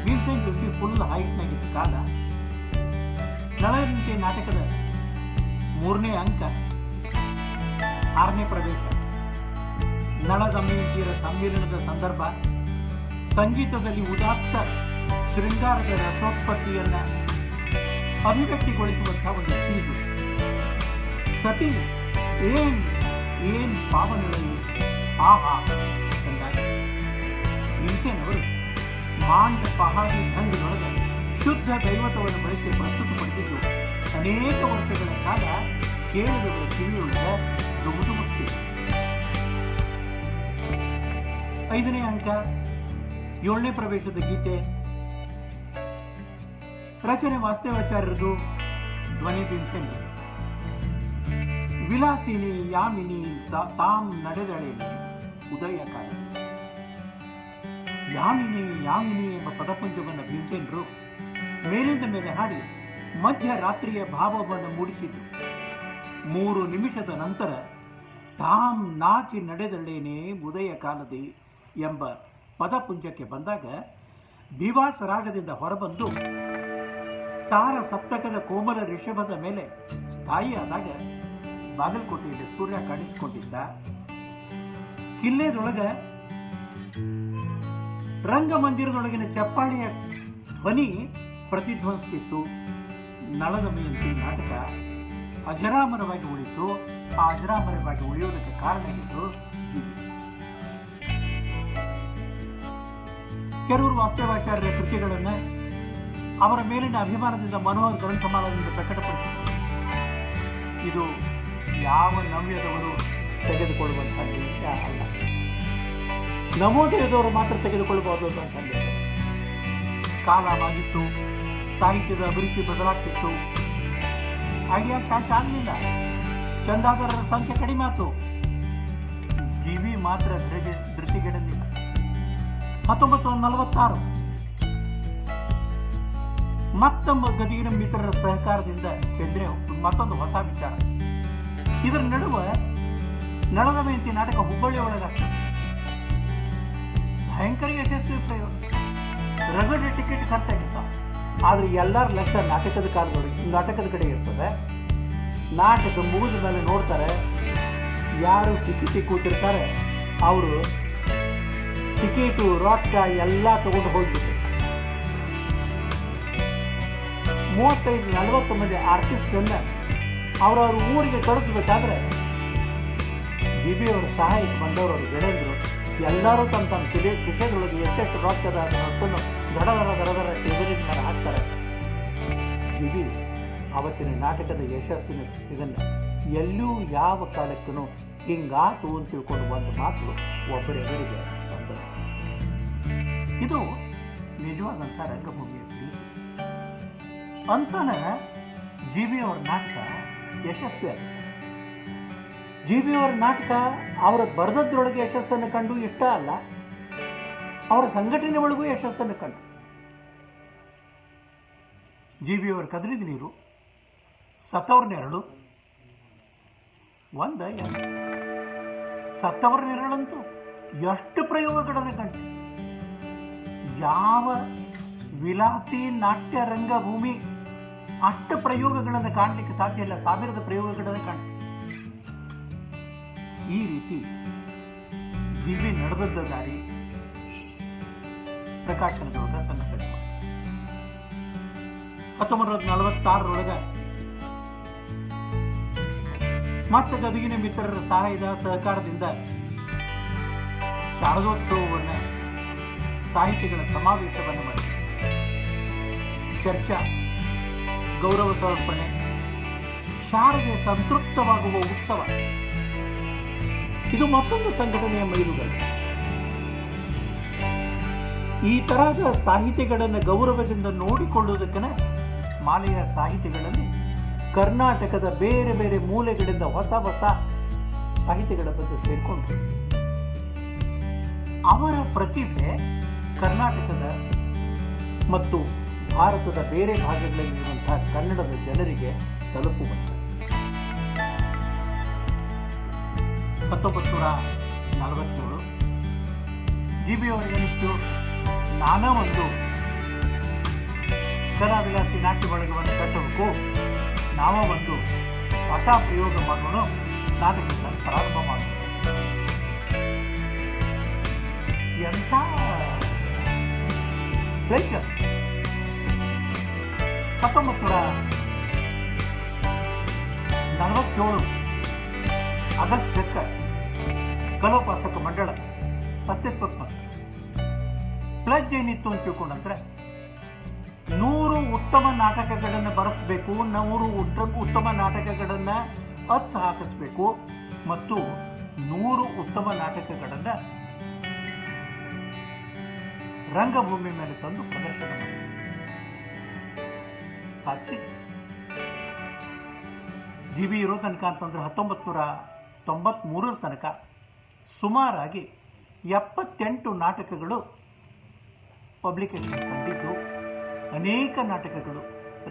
ಭೀಮಸೇನ್ ಜೋಶಿ ಫುಲ್ ಹೈಟ್ನಾಗಿದ್ದ ಕಾಲ ನಳದಮಯಂತಿ ನಾಟಕದ 3ನೇ ಅಂಕ 6ನೇ ಪ್ರವೇಶ, ನಳದಮಯಂತಿಯರ ಸಮ್ಮಿಲನದ ಸಂದರ್ಭ, ಸಂಗೀತದಲ್ಲಿ ಉದಾತ್ತ ಶೃಂಗಾರದ ರಸೋತ್ಪತ್ತಿಯನ್ನ ಅಭಿವ್ಯಕ್ತಿಗೊಳಿಸುವಂಥ ಒಂದು ಚೀಜು. ಸತಿ ಏನ್ ಪಾವನಗಳಲ್ಲಿ ಆಹಾ ಎಂದಾಗ ಭೀಮಸೇನವರು ಮಾಂಡ ಪಹಾಡಿ ಢಂಗಿನೊಳಗೆ ಶುದ್ಧ ದೈವತವನ್ನು ಬಳಸಿ ಪ್ರಸ್ತುತಪಡಿಸಿದ್ದು ಅನೇಕ ವರ್ಷಗಳ ಕಾಲ ಕೇಳಿದವರ ಕಿವಿಯೊಳಗೆ ರುಮುಟುಮುಟ್ಟಿದೆ. 5ನೇ ಅಂಕ 7ನೇ ಪ್ರವೇಶದ ಗೀತೆ, ರಚನೆ ವಾಸ್ತವಾಚಾರ್ಯರದು, ಧ್ವನಿ ಭೀಮಸೇನ್. ವಿಲಾಸಿನಿ ಯಾಮಿನಿ ತಾಂ ನಡೆದಳೇನೆ ಉದಯ ಕಾಲ. ಯಾಮಿನಿ ಯಾಮಿನಿ ಎಂಬ ಪದಪುಂಜವನ್ನು ಭೀಮಸೇನರು ಮೇಲಿಂದ ಮೇಲೆ ಹಾಡಿ ಮಧ್ಯರಾತ್ರಿಯ ಭಾವವನ್ನು ಮೂಡಿಸಿದ್ರು. 3 ನಿಮಿಷದ ನಂತರ ತಾಂ ನಾಚಿ ನಡೆದಳೇನೆ ಉದಯ ಕಾಲದಿ ಎಂಬ ಪದಪುಂಜಕ್ಕೆ ಬಂದಾಗ ದಿವಾಸ ರಾಗದಿಂದ ಹೊರಬಂದು ತಾರ ಸಪ್ತಕದ ಕೋಮಲ ರಿಷಭದ ಮೇಲೆ ಸ್ಥಾಯಿಯಾದಾಗ ಬಾಗಲಕೋಟೆಯಲ್ಲಿ ಸೂರ್ಯ ಕಾಣಿಸಿಕೊಂಡಿದ್ದ. ಕಿಲ್ಲೆದೊಳಗ ರಂಗಮಂದಿರದೊಳಗಿನ ಚಪ್ಪಾಳಿಯ ಧ್ವನಿ ಪ್ರತಿಧ್ವನಿಸುತ್ತಿತ್ತು. ನಳದಮಯಂತಿ ನಾಟಕ ಅಜರಾಮರವಾಗಿ ಉಳಿತು. ಆ ಅಜರಾಮರವಾಗಿ ಉಳಿಯೋದಕ್ಕೆ ಕಾರಣ ಇತ್ತು ಕೆರೂರು ವಾಸ್ತವಾಚಾರ್ಯರ ಕೃತಿಗಳನ್ನು ಅವರ ಮೇಲಿನ ಅಭಿಮಾನದಿಂದ ಮನೋಹರ್ ಗ್ರಂಥಮಾಲದಿಂದ ಪ್ರಕಟಪಡಿಸಿದರು. ಇದು ಯಾವ ನವ್ಯದವರು ತೆಗೆದುಕೊಳ್ಳುವಂಥ ವಿಷಯ ಅಲ್ಲ, ನವೋದಯದವರು ಮಾತ್ರ ತೆಗೆದುಕೊಳ್ಳಬಹುದು ಅಂತ ಸಂದೇಶ. ಕಾಲ ಆಗಿತ್ತು, ಸಾಹಿತ್ಯದ ಅಭಿರುಚಿ ಬದಲಾಗ್ತಿತ್ತು, ಐಡಿಯಾ ಕ್ಯಾಚ್ ಆಗಲಿಲ್ಲ, ಚಂದಾದಾರರ ಸಂಖ್ಯೆ ಕಡಿಮೆ ಆಯಿತು. ಜೀವಿ ಮಾತ್ರ ಧೃತಿಗೆಡಲಿಲ್ಲ. 1946 ಮತ್ತೊಬ್ಬ ಗದಿಗಿನ ಮಿತ್ರರ ಸಹಕಾರದಿಂದ ಚಂದ್ರೆ ಮತ್ತೊಂದು ಹೊಸ ವಿಚಾರ. ಇದರ ನಡುವೆ ನಳದಮಯಂತಿ ನಾಟಕ ಹುಬ್ಬಳ್ಳಿ ಒಳಗಾಗ್ತದೆ. ಭಯಂಕರ ಯಶಸ್ವಿ ಪ್ರಯೋಗ. ರಗಡ ಟಿಕೆಟ್ ಖರ್ಚಾಗಿತ್ತ. ಆದ್ರೆ ಎಲ್ಲರ ಲಕ್ಷ ನಾಟಕದ ಕಡೆ ಇರ್ತದೆ. ನಾಟಕ ಮುಗಿದ ಮೇಲೆ ನೋಡ್ತಾರೆ, ಯಾರು ಟಿಕೆಟ್ ಕೂತಿರ್ತಾರೆ ಅವರು ಟಿಕೆಟು ರೊಕ್ಕ ಎಲ್ಲ ತಗೊಂಡು ಹೋಗ್ಬಿಟ್ಟು 35-40 ಮಂದಿ ಆರ್ಟಿಸ್ಟನ್ನ ಅವರವ್ರ ಊರಿಗೆ ಕಳಿಸ್ಬೇಕಾದ್ರೆ ಜಿಬಿ ಅವರ ಸಹಾಯಕ್ಕೆ ಬಂದವರು ಅವರು ಗೆಳೆಯರು ಎಲ್ಲರೂ ತಮ್ಮ ಟಿಕೆಟ್ಗಳಿಗೆ ಎಷ್ಟೆಷ್ಟು ರೊಕ್ಕದ ಅದನ್ನು ದರ ಎದುರಿನ ಮೇಲೆ ಹಾಕ್ತಾರೆ. ಜಿಬಿ ಅವತ್ತಿನ ನಾಟಕದ ಯಶಸ್ಸಿನ ಇದನ್ನು ಎಲ್ಲೂ ಯಾವ ಕಾಲಕ್ಕೂ ಹಿಂಗಾತು ಅಂತ ತಿಳ್ಕೊಂಡು ಒಂದು ಮಾತು ಒಬ್ಬರೆದುರಿಗೆ ಬಂದರು. ಇದು ನಿಜವಾದಂಥ ರಂಗಭೂಮಿಯ ಪ್ರೀತಿ ಅಂತಾನೆ ಜಿ ಬಿ ಅವರ ನಾಟಕ ಯಶಸ್ವಿ ಆಗಿದೆ. ಜಿ ಬಿ ಅವರ ನಾಟಕ ಅವರ ಬರೆದದ್ರೊಳಗೆ ಯಶಸ್ಸನ್ನು ಕಂಡು ಇಷ್ಟ ಅಲ್ಲ, ಅವರ ಸಂಘಟನೆ ಒಳಗೂ ಯಶಸ್ಸನ್ನು ಕಂಡು. ಜಿ ಬಿ ಅವರ ಕದರಿದ ನೀರು, ಸತ್ತವರ ನೆರಳು, ಸತ್ತವರ ನೆರಳಂತೂ ಎಷ್ಟು ಪ್ರಯೋಗಗಳನ್ನು ಕಂಡು. ಯಾವ ವಿಲಾಸಿ ನಾಟ್ಯ ರಂಗಭೂಮಿ ಅಷ್ಟು ಪ್ರಯೋಗಗಳನ್ನು ಕಾಣಲಿಕ್ಕೆ ಸಾಧ್ಯ ಇಲ್ಲ. 1000 ಪ್ರಯೋಗಗಳನ್ನು ಕಾಣ. ಈ ರೀತಿ ಜೀವಿ ನಡೆದದ್ದ ದಾರಿ ಪ್ರಕಾಶನದೊಳಗ ಸಂಘಟನೆ 1946 ಮತ್ತೆ ಗದಗಿನ ಮಿತ್ರರ ಸಹಾಯದ ಸಹಕಾರದಿಂದ ಶಾರದೋತ್ಸವವನ್ನು ಸಾಹಿತಿಗಳ ಸಮಾವೇಶವನ್ನು ಮಾಡಿ ಚರ್ಚಾ, ಗೌರವ ಸಮರ್ಪಣೆ, ಶಾರದೆ ಸಂತೃಪ್ತವಾಗುವ ಉತ್ಸವ, ಇದು ಮತ್ತೊಂದು ಸಂಘಟನೆಯ ಮೈಲುಗಲ್ಲು. ಈ ತರಹದ ಸಾಹಿತಿಗಳನ್ನು ಗೌರವದಿಂದ ನೋಡಿಕೊಳ್ಳುವುದಕ್ಕೆ ಮಾಲೆಯ ಸಾಹಿತಿಗಳಲ್ಲಿ ಕರ್ನಾಟಕದ ಬೇರೆ ಬೇರೆ ಮೂಲೆಗಳಿಂದ ಹೊಸ ಹೊಸ ಸಾಹಿತಿಗಳ ಬಗ್ಗೆ ಸೇರಿಕೊಂಡ್ರು. ಅವರ ಪ್ರತಿಭೆ ಕರ್ನಾಟಕದ ಮತ್ತು ಭಾರತದ ಬೇರೆ ಭಾಗಗಳಲ್ಲಿರುವಂತಹ ಕನ್ನಡದ ಜನರಿಗೆ ತಲುಪುವಂತೆ 1947 ಜಿ ಬಿ ಅವರಿಗನಿಸ್ತು, ನಾನಾ ಒಂದು ಕಲಾವಿಲಾಸಿ ನಾಟ್ಯ ಬಳಗವನ್ನು ಕಟ್ಟಬೇಕು, ನಾವ ಒಂದು ಹೊಸ ಪ್ರಯೋಗ ಮಾಡೋಣ, ನಾಟಕಗಳನ್ನು ಪ್ರಾರಂಭ ಮಾಡೋಣ. ಎಂಥ ಪ್ಲೇಚರ್. 1947 ಆಗಸ್ಟ್ 2 ಕಲೋಪಾಸಕ ಮಂಡಳ ಅಸ್ತಿತ್ವಕ್ಕೆ ಪ್ಲಜ್ ಏನಿತ್ತು ಅಂತ ತಿಳ್ಕೊಂಡ್ರೆ 100 ಉತ್ತಮ ನಾಟಕಗಳನ್ನು ಬರೆಸಬೇಕು, 100 ಉತ್ತಮ ನಾಟಕಗಳನ್ನು ಅಚ್ಚ ಹಾಕಿಸ್ಬೇಕು ಮತ್ತು 100 ಉತ್ತಮ ನಾಟಕಗಳನ್ನು ರಂಗಭೂಮಿ ಮೇಲೆ ತಂದು ಪ್ರದರ್ಶನ ಮಾಡಿ ಸಾಕ್ಷಿ. ಜಿ ಬಿ ಇರೋ ತನಕ ಅಂತಂದ್ರೆ 1993 ತನಕ ಸುಮಾರಾಗಿ 78 ನಾಟಕಗಳು ಪಬ್ಲಿಕೇಶನ್ ಕಂಡಿದ್ದು, ಅನೇಕ ನಾಟಕಗಳು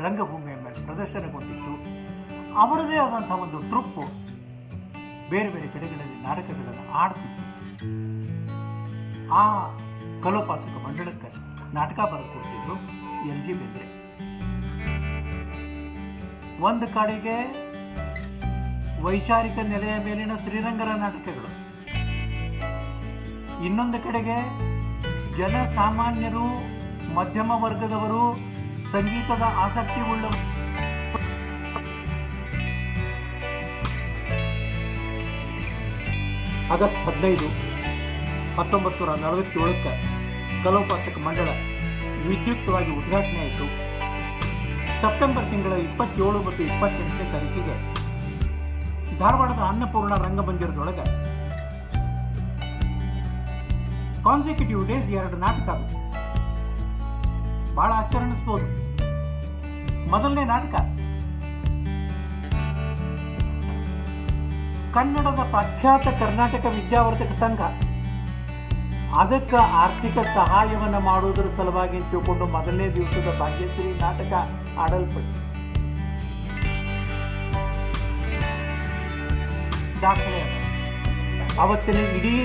ರಂಗಭೂಮಿಯ ಮೇಲೆ ಪ್ರದರ್ಶನಗೊಂಡಿತ್ತು. ಅವರದೇ ಆದಂತಹ ಒಂದು ಟ್ರೂಪ್ ಬೇರೆ ಬೇರೆ ಕಡೆಗಳಲ್ಲಿ ನಾಟಕಗಳನ್ನು ಆಡ್ತಿತ್ತು. ಆ ಕಲೋಪಾಸಕ ಮಂಡಳಕ್ಕೆ ನಾಟಕ ಬರೆದುಕೊಡ್ತಿದ್ರು ಎಲ್ ಜಿ ಬೇಂದ್ರೆ. ಒಂದು ಕಡೆಗೆ ವೈಚಾರಿಕ ನೆಲೆಯ ಮೇಲಿನ ಶ್ರೀರಂಗರ ನಾಟಕಗಳು, ಇನ್ನೊಂದು ಕಡೆಗೆ ಜನಸಾಮಾನ್ಯರು, ಮಧ್ಯಮ ವರ್ಗದವರು, ಸಂಗೀತದ ಆಸಕ್ತಿ ಉಳ್ಳವರು. ಆಗಸ್ಟ್ 15, 1947 ಕಲೋಪಾಸಕ ಮಂಡಳ ವಿದ್ಯುಕ್ತವಾಗಿ ಉದ್ಘಾಟನೆ ಆಯಿತು. ಸೆಪ್ಟೆಂಬರ್ ತಿಂಗಳ 27 ಮತ್ತು 28ನೇ ತಾರೀಕಿಗೆ ಧಾರವಾಡದ ಅನ್ನಪೂರ್ಣ ರಂಗಮಂದಿರದೊಳಗೆ ಕಾನ್ಸಿಕ್ಯೂಟಿವ್ ಡೇಸ್ 2 ನಾಟಕ ಆಗುತ್ತೆ. ಬಹಳ ಆಚರಿಸ್ಬೋದು. ಮೊದಲನೇ ನಾಟಕ ಕನ್ನಡದ ಪ್ರಖ್ಯಾತ ಕರ್ನಾಟಕ ವಿದ್ಯಾವರ್ಧಕ ಸಂಘ ಅದಕ್ಕೆ ಆರ್ಥಿಕ ಸಹಾಯವನ್ನು ಮಾಡುವುದರ ಸಲುವಾಗಿ ತಿಳ್ಕೊಂಡು ಮೊದಲನೇ ದಿವಸದ ಭಾಗ್ಯಶ್ರೀ ನಾಟಕ ಆಡಲ್ಪಟ್ಟು ದಾಖಲೆ. ಅವತ್ತಿನ ಇಡೀ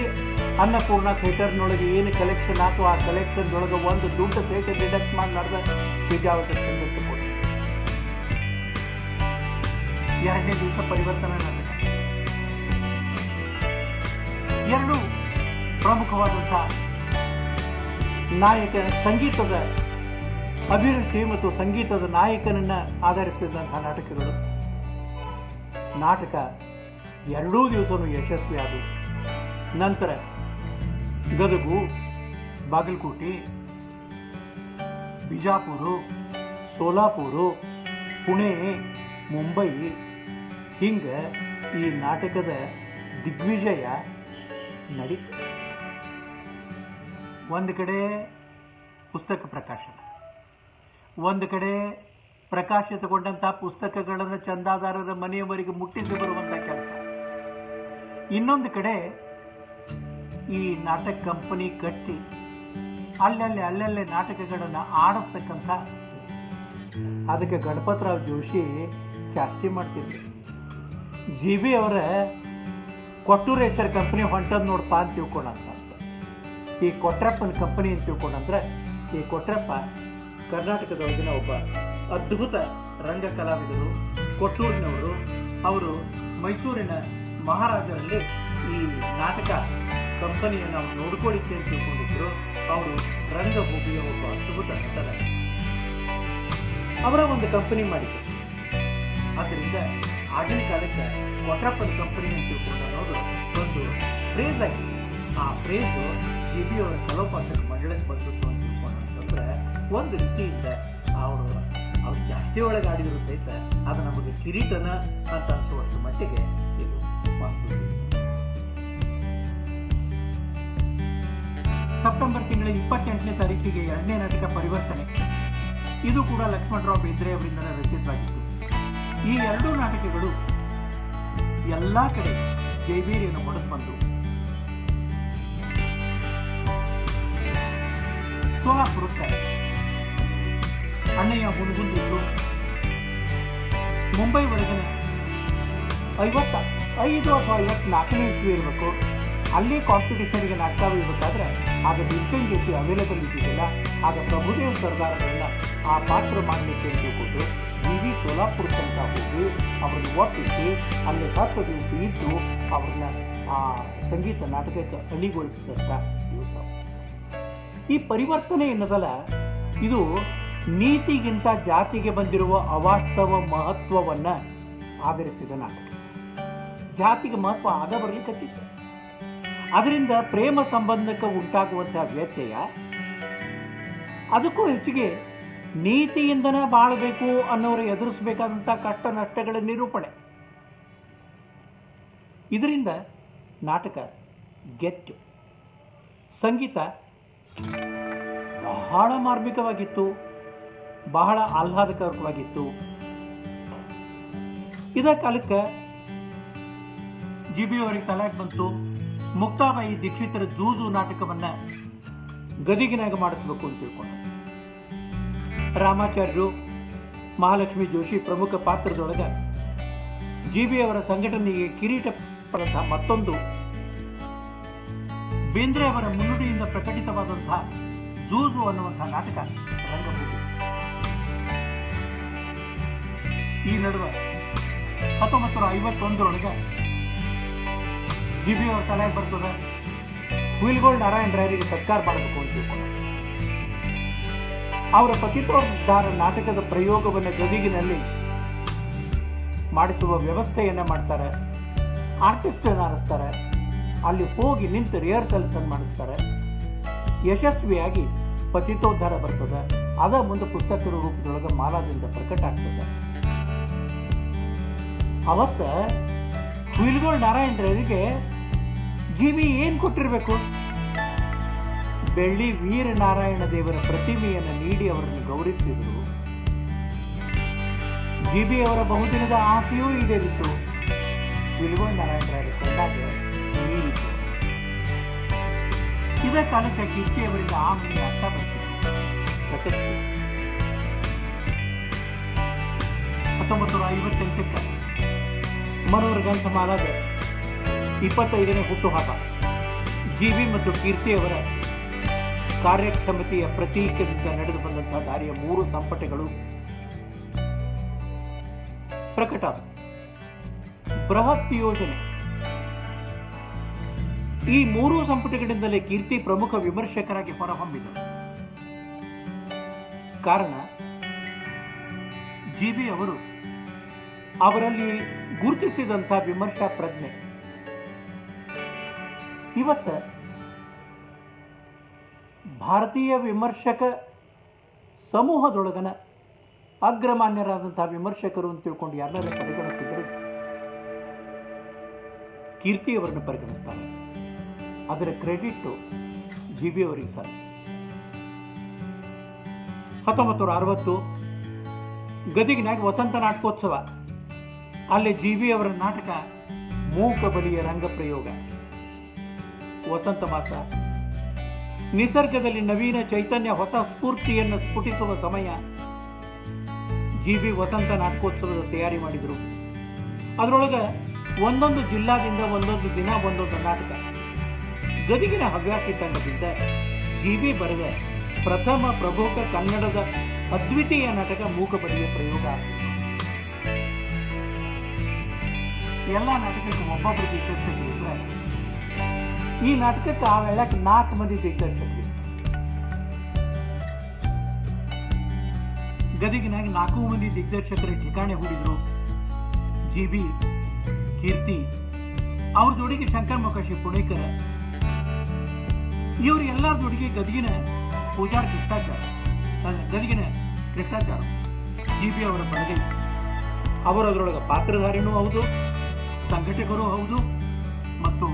ಅನ್ನಪೂರ್ಣ ಥಿಯೇಟರ್ನೊಳಗೆ ಏನು ಕಲೆಕ್ಷನ್ ಆಯ್ತು ಆ ಕಲೆಕ್ಷನ್ ಒಳಗೆ ಒಂದು ದುಡ್ಡು ಸಹಿತ ಡಿಡಕ್ಟ್ ಮಾಡಿ ನಡೆದ ವಿದ್ಯಾವರ್ಧಕ ಸಂಘಕ್ಕೆ ಕೊಟ್ಟು. ಎರಡನೇ ದಿವಸ ಪರಿವರ್ತನಾ ನಾಟಕ. ಎರಡು ಪ್ರಮುಖವಾದಂತಹ ನಾಯಕ ಸಂಗೀತದ ಅಭಿರುಚಿ ಮತ್ತು ಸಂಗೀತದ ನಾಯಕನನ್ನ ಆಧರಿಸಿದಂತಹ ನಾಟಕಗಳು. ನಾಟಕ ಎರಡೂ ದಿವಸನೂ ಯಶಸ್ವಿಯಾದವು. ನಂತರ ಗದಗು, ಬಾಗಲಕೋಟೆ, ಬಿಜಾಪುರ, ಸೋಲಾಪುರ, ಪುಣೆ, ಮುಂಬೈ ಹಿಂಗೆ ಈ ನಾಟಕದ ದಿಗ್ವಿಜಯ ನಡೀತು. ಒಂದು ಕಡೆ ಪುಸ್ತಕ ಪ್ರಕಾಶನ, ಒಂದು ಕಡೆ ಪ್ರಕಾಶಿತಗೊಂಡಂತಹ ಪುಸ್ತಕಗಳನ್ನು ಚಂದಾದಾರರ ಮನೆಯವರೆಗೆ ಮುಟ್ಟಿಸಿ ಬರುವಂಥ ಕೆಲಸ, ಇನ್ನೊಂದು ಕಡೆ ಈ ನಾಟಕ ಕಂಪನಿ ಕಟ್ಟಿ ಅಲ್ಲಲ್ಲೇ ನಾಟಕಗಳನ್ನು ಆಡಿಸ್ತಕ್ಕಂಥ. ಅದಕ್ಕೆ ಗಣಪತರಾವ್ ಜೋಶಿ ಚಾಸ್ತಿ ಮಾಡ್ತಿದ್ರು. ಜಿ ಬಿ ಅವರ ಕೊಟ್ಟೂರೇಶ್ವರ ಕಂಪನಿ ಹೊಂಟದ್ ನೋಡಪ್ಪ ಅಂತ ತಿಳ್ಕೊಂಡಂತ. ಈ ಕೊಟ್ರಪ್ಪನ ಕಂಪನಿ ಅಂತ ತಿಳ್ಕೊಂಡಂದ್ರೆ ಈ ಕೊಟ್ರಪ್ಪ ಕರ್ನಾಟಕದೊಳಗಿನ ಒಬ್ಬ ಅದ್ಭುತ ರಂಗ ಕಲಾವಿದರು, ಕೊಟ್ಟೂರಿನವರು. ಅವರು ಮೈಸೂರಿನ ಮಹಾರಾಜರಲ್ಲಿ ಈ ನಾಟಕ ಕಂಪನಿಯನ್ನು ಅವ್ರು ನೋಡ್ಕೊಳ್ಳಿಕ್ಕೆ ಅಂತ ತಿಳ್ಕೊಂಡಿದ್ರು. ಅವರು ರಂಗಭೂಮಿಯ ಒಬ್ಬ ಅದ್ಭುತ ನಟರ. ಅವರ ಒಂದು ಕಂಪನಿ ಮಾಡಿದ್ರು. ಆದ್ದರಿಂದ ಆಗಿನ ಕಾಲಕ್ಕೆ ಕೊಟ್ರಪ್ಪನ ಕಂಪನಿ ಅಂತ ತಿಳ್ಕೊಂಡು ಅನ್ನೋದು ಒಂದು ಫ್ರೇಜ್ ಆಗಿದೆ. ಆ ಫ್ರೇಜು ಜಿ ಬಿ ಅವರ ಕಲೋಪಾಸಕ ಮಂಡಳಕ್ಕೆ ಬಂದಿತ್ತು ಅಂತ ತಿಳ್ಕೊಂಡ್ರೆ ಒಂದು ರೀತಿಯಿಂದ ಅವ್ರು ಜಾಸ್ತಿ ಒಳಗೆ ಆಡಿದ್ರು ಸಹಿತ ಅದು ನಮಗೆ ಕಿರೀಟನ ಅಂತ ಅನಿಸುವಷ್ಟು ಮಟ್ಟಿಗೆ ಇದು ಮಾತು. ಸೆಪ್ಟೆಂಬರ್ ತಿಂಗಳ 28ನೇ ತಾರೀಕಿಗೆ ಎರಡನೇ ನಾಟಕ ಪರಿವರ್ತನೆ. ಇದು ಕೂಡ ಲಕ್ಷ್ಮಣರಾವ್ ಬೇಂದ್ರೆ ಅವರಿಂದ ರಚಿತವಾಗಿತ್ತು. ಈ ಎರಡೂ ನಾಟಕಗಳು ಎಲ್ಲ ಕಡೆ ಜೈವೀರಿಯನ್ನು ಹೊಡೆದು ಬಂದವು. ಸೋಲಾಪುರಕ್ಕೆ ಅಣ್ಣಯ್ಯ ಹುಡುಗುಂದಿದ್ರು. ಮುಂಬೈ ಒಳಗನೆ 55 ಅಥವಾ 54ನೇ ಇಸ್ವಿ ಇರಬೇಕು. ಅಲ್ಲಿ ಕಾಂಪಿಟೇಷನ್ಗೆ ನಾಟಕ ಇರಬೇಕಾದ್ರೆ ಆಗ ಡಿಸ್ಟೆನ್ ಜೊತೆ ಅವೈಲೇಬಲ್ ಇದ್ದಿದ್ದಿಲ್ಲ. ಆಗ ಪ್ರಭುದೇವ್ ಸರ್ದಾರಗಳನ್ನ ಆ ಪಾತ್ರ ಮಾಡಲಿಕ್ಕೆ ತಿಳ್ಕೊಂಡು ಜಿ ವಿ ಸೋಲಾಪುರ ತನಕ ಹೋಗಿ ಅವ್ರನ್ನ ಒಪ್ಪಿಸಿ ಅಲ್ಲಿ 10 ದಿವಸ ಇದ್ದು ಅವ್ರನ್ನ ಆ ಸಂಗೀತ ನಾಟಕಕ್ಕೆ ಅಣಿಗೊಳಿಸಿದಂಥ ದಿವಸ. ಈ ಪರಿವರ್ತನೆ ಎನ್ನದಲ್ಲ, ಇದು ನೀತಿಗಿಂತ ಜಾತಿಗೆ ಬಂದಿರುವ ಅವಾಸ್ತವ ಮಹತ್ವವನ್ನು ಆಧರಿಸಿದ ನಾಟಕ. ಜಾತಿಗೆ ಮಹತ್ವ ಆಗ ಬರಲಿಕ್ಕತ್ತಿತ್ತು. ಅದರಿಂದ ಪ್ರೇಮ ಸಂಬಂಧಕ್ಕೆ ಉಂಟಾಗುವಂತಹ ವ್ಯತ್ಯಯ, ಅದಕ್ಕೂ ಹೆಚ್ಚಿಗೆ ನೀತಿಯಿಂದನೇ ಬಾಳಬೇಕು ಅನ್ನೋರು ಎದುರಿಸಬೇಕಾದಂಥ ಕಷ್ಟ ನಷ್ಟಗಳ ನಿರೂಪಣೆ. ಇದರಿಂದ ನಾಟಕ ಗೆದ್ದು. ಸಂಗೀತ ಬಹಳ ಮಾರ್ಮಿಕವಾಗಿತ್ತು, ಬಹಳ ಆಹ್ಲಾದಕರವಾಗಿತ್ತು. ಇದ ಕಾಲಕ್ಕೆ ಜಿ ಬಿ ಅವರಿಗೆ ತಲೆಗೆ ಬಂತು ಮುಕ್ತಾಬಾಯಿ ದೀಕ್ಷಿತರ ಜೂಜು ನಾಟಕವನ್ನು ಗದಿಗಿನಾಗ ಮಾಡಿಸ್ಬೇಕು ಅಂತ ತಿಳ್ಕೊಂಡ. ರಾಮಾಚಾರ್ಯರು, ಮಹಾಲಕ್ಷ್ಮಿ ಜೋಶಿ ಪ್ರಮುಖ ಪಾತ್ರದೊಳಗೆ ಜಿ ಬಿ ಅವರ ಸಂಘಟನೆಗೆ ಕಿರೀಟ ಪಡೆದ ಮತ್ತೊಂದು ಬೇಂದ್ರೆ ಅವರ ಮುನ್ನುಡಿಯಿಂದ ಪ್ರಕಟಿತವಾದಂತಹ ಜೂಜು ಅನ್ನುವಂತಹ ನಾಟಕ ರಂಗಭೂಮಿ. ಈ ನಡುವೆ 1951 ಜಿ.ಬಿ. ಅವ್ರ ತಲೆಗೆ ಬರ್ತದೆ, ಹುಯಿಲ್ಗೋಳ್ ನಾರಾಯಣ ರಾಯರಿಗೆ ಸತ್ಕಾರ ಮಾಡಬೇಕು ಅಂತ ತಿಳ್ಕೊಂಡು ಅವರ ಪತಿತೋದ್ಧಾರ ನಾಟಕದ ಪ್ರಯೋಗವನ್ನು ಗದಗಿನಲ್ಲಿ ಮಾಡಿಸುವ ವ್ಯವಸ್ಥೆಯನ್ನ ಮಾಡ್ತಾರೆ. ಆರ್ಟಿಸ್ಟ್ ಆರಿಸ್ತಾರೆ, ಅಲ್ಲಿ ಹೋಗಿ ನಿಂತು ರಿಹರ್ಸಲ್ಸ್ ಮಾಡಿಸ್ತಾರೆ. ಯಶಸ್ವಿಯಾಗಿ ಪತಿತೋದ್ಧಾರ ಬರ್ತದೆ. ಅದ ಮುಂದೆ ಪುಸ್ತಕದ ರೂಪದೊಳಗೆ ಮಾಲಾದಿಂದ ಪ್ರಕಟ ಆಗ್ತದೆ. ಅವತ್ತ ಹುಯಿಲ್ಗೋಳ್ ನಾರಾಯಣರಿಗೆ ಜಿ.ಬಿ. ಏನ್ ಕೊಟ್ಟಿರ್ಬೇಕು? ಬೆಳ್ಳಿ ವೀರನಾರಾಯಣ ದೇವರ ಪ್ರತಿಮೆಯನ್ನು ನೀಡಿ ಅವರನ್ನು ಗೌರವಿಸಿದರು. ಜಿ.ಬಿ. ಅವರ ಬಹುದಿನದ ಆಸೆಯೂ ಈಡೇರಿತು. ಹುಯಿಲ್ಗೋಳ್ ನಾರಾಯಣರಾಯರ ಕಂಡಾಗ ನೀಡಿತು. ಇದೇ ಕಾಲಕ್ಕೆ ಕೀರ್ತಿ ಅವರಿಂದ ಆ ಮನೆ ಅರ್ಥ ಬರ್ತಿತ್ತು. ಪ್ರಶಸ್ತಿ 1958 ಮನೋಹರ ಗ್ರಂಥಮಾಲಾದ 25ನೇ ಹುಟ್ಟುಹಬ್ಬ ಜಿ.ಬಿ. ಮತ್ತು ಕೀರ್ತಿ ಅವರ ಕಾರ್ಯಕ್ಷಮತೆಯ ಪ್ರತೀಕದಿಂದ ನಡೆದು ಬಂದಂತಹ ದಾರಿಯ 3 ಸಂಪುಟಗಳು ಪ್ರಕಟ. ಬೃಹತ್ ಯೋಜನೆ. ಈ 3 ಸಂಪುಟಗಳಿಂದಲೇ ಕೀರ್ತಿ ಪ್ರಮುಖ ವಿಮರ್ಶಕರಾಗಿ ಹೊರಹೊಮ್ಮಿದರು. ಕಾರಣ ಜಿ.ಬಿ. ಅವರು ಅವರಲ್ಲಿ ಗುರುತಿಸಿದಂತಹ ವಿಮರ್ಶಾ ಪ್ರಜ್ಞೆ. ಇವತ್ತ ಭಾರತೀಯ ವಿಮರ್ಶಕ ಸಮೂಹದೊಳಗನ ಅಗ್ರಮಾನ್ಯರಾದಂತಹ ವಿಮರ್ಶಕರು ಅಂತ ತಿಳ್ಕೊಂಡು ಯಾರನ್ನ ಪರಿಗಣಿಸಿದ್ರು ಕೀರ್ತಿಯವರನ್ನು ಪರಿಗಣಿಸ್ತಾರೆ. ಅದರ ಕ್ರೆಡಿಟ್ ಜಿ.ಬಿ. ಅವರಿಗೆ ಸರ್. 1960 ಗದಗಿನಾಗ ವಸಂತ ನಾಟಕೋತ್ಸವ. ಅಲ್ಲಿ ಜಿ.ಬಿ. ಅವರ ನಾಟಕ ಮೂಕಬಲಿಯ ರಂಗಪ್ರಯೋಗ. ವಸಂತ ಮಾಸ, ನಿಸರ್ಗದಲ್ಲಿ ನವೀನ ಚೈತನ್ಯ, ಹೊಸ ಸ್ಫೂರ್ತಿಯನ್ನು ಸ್ಫುಟಿಸುವ ಸಮಯ. ಜಿ.ಬಿ. ವಸಂತ ನಾಟಕೋತ್ಸವದ ತಯಾರಿ ಮಾಡಿದರು. ಅದರೊಳಗೆ ಒಂದೊಂದು ಜಿಲ್ಲಾದಿಂದ ಒಂದೊಂದು ದಿನ ಒಂದೊಂದು ನಾಟಕ. ಗದಗಿನ ಹವ್ಯಾಸಿ ತಂಡದಿಂದ ಜಿ.ಬಿ. ಬರೆದ ಪ್ರಥಮ ಪ್ರಮುಖ ಕನ್ನಡದ ಅದ್ವಿತೀಯ ನಾಟಕ ಮೂಕಬಲಿಯ ಪ್ರಯೋಗ. ಎಲ್ಲ ನಾಟಕಕ್ಕೆ ಒಬ್ಬೊಬ್ಬರು ದಿಗ್ದರ್ಶಕರು ಇದ್ರೆ ಈ ನಾಟಕಕ್ಕೆ ಆ ವೇಳಕ್ಕೆ 4 ಮಂದಿ ದಿಗ್ದರ್ಶಕರು. ಗದಗಿನಾಗಿ 4 ಮಂದಿ ದಿಗ್ದರ್ಶಕರ ಠಿಕಾಣೆ ಹೂಡಿದ್ರು. ಜಿ.ಬಿ., ಕೀರ್ತಿ, ಅವ್ರ ಜೋಡಿಗೆ ಶಂಕರ್ ಮೊಕಾಶಿ ಪುಣೇಕರ, ಇವರು ಎಲ್ಲರ ಜೋಡಿಗೆ ಗದಗಿನ ಪೂಜಾರ್ ಕೃಷ್ಣಾಚಾರ, ಗದಗಿನ ಕೃಷ್ಣಾಚಾರ ಜಿ.ಬಿ. ಅವರ ಬಡಗೈ. ಅವರು ಅದರೊಳಗೆ ಪಾತ್ರಧಾರಿನೂ ಹೌದು, ಸಂಘಟಕರು ಹೌದು ಮತ್ತು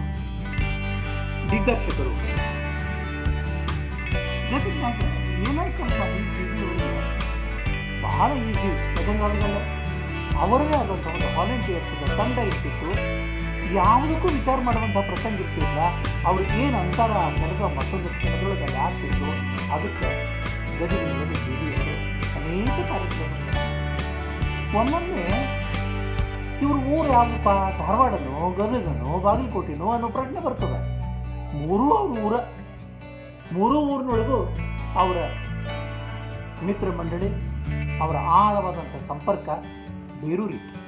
ದಿಗ್ದರ್ಶಕರು. ಗದಗಿನಾಗ ಏನಾಯ್ತು ಬಹಳ ಈಸಿ. ಯಾಕಂದ್ರೆ ಅವರದೇ ಆದಂಥ ಒಂದು ವಾಲಂಟಿಯರ್ಸ್ ತಂಡ ಇರ್ತಿತ್ತು. ಯಾವುದಕ್ಕೂ ವಿಚಾರ ಮಾಡುವಂಥ ಪ್ರಸಂಗ ಇರ್ತಿಲ್ಲ. ಅವ್ರು ಏನು ಅಂತಾರ ಆ ಕೆಲಸ ಮತ್ತೊಂದು ಕೆಲಸದೊಳಗೆ ಆಗ್ತಿತ್ತು. ಅದಕ್ಕೆ ಗದಗಿನಲ್ಲಿ ಜಿ.ಬಿ. ಅವರು ಅನೇಕ ಕಾರ್ಯಕ್ರಮ. ಒಮ್ಮೊಮ್ಮೆ ಇವ್ರ ಊರು ಯಾವಪ್ಪ, ಧಾರವಾಡನೋ ಗದಗನೋ ಬಾಗಲಕೋಟೆನೋ ಅನ್ನೋ ಪ್ರಶ್ನೆ ಬರ್ತದೆ. 3 ಅವ್ರ ಊರ. 3 ಊರಿನೊಳಗೂ ಅವರ ಮಿತ್ರ ಮಂಡಳಿ, ಅವರ ಆಳವಾದಂಥ ಸಂಪರ್ಕ ಬೇರೂರಿತ್ತು.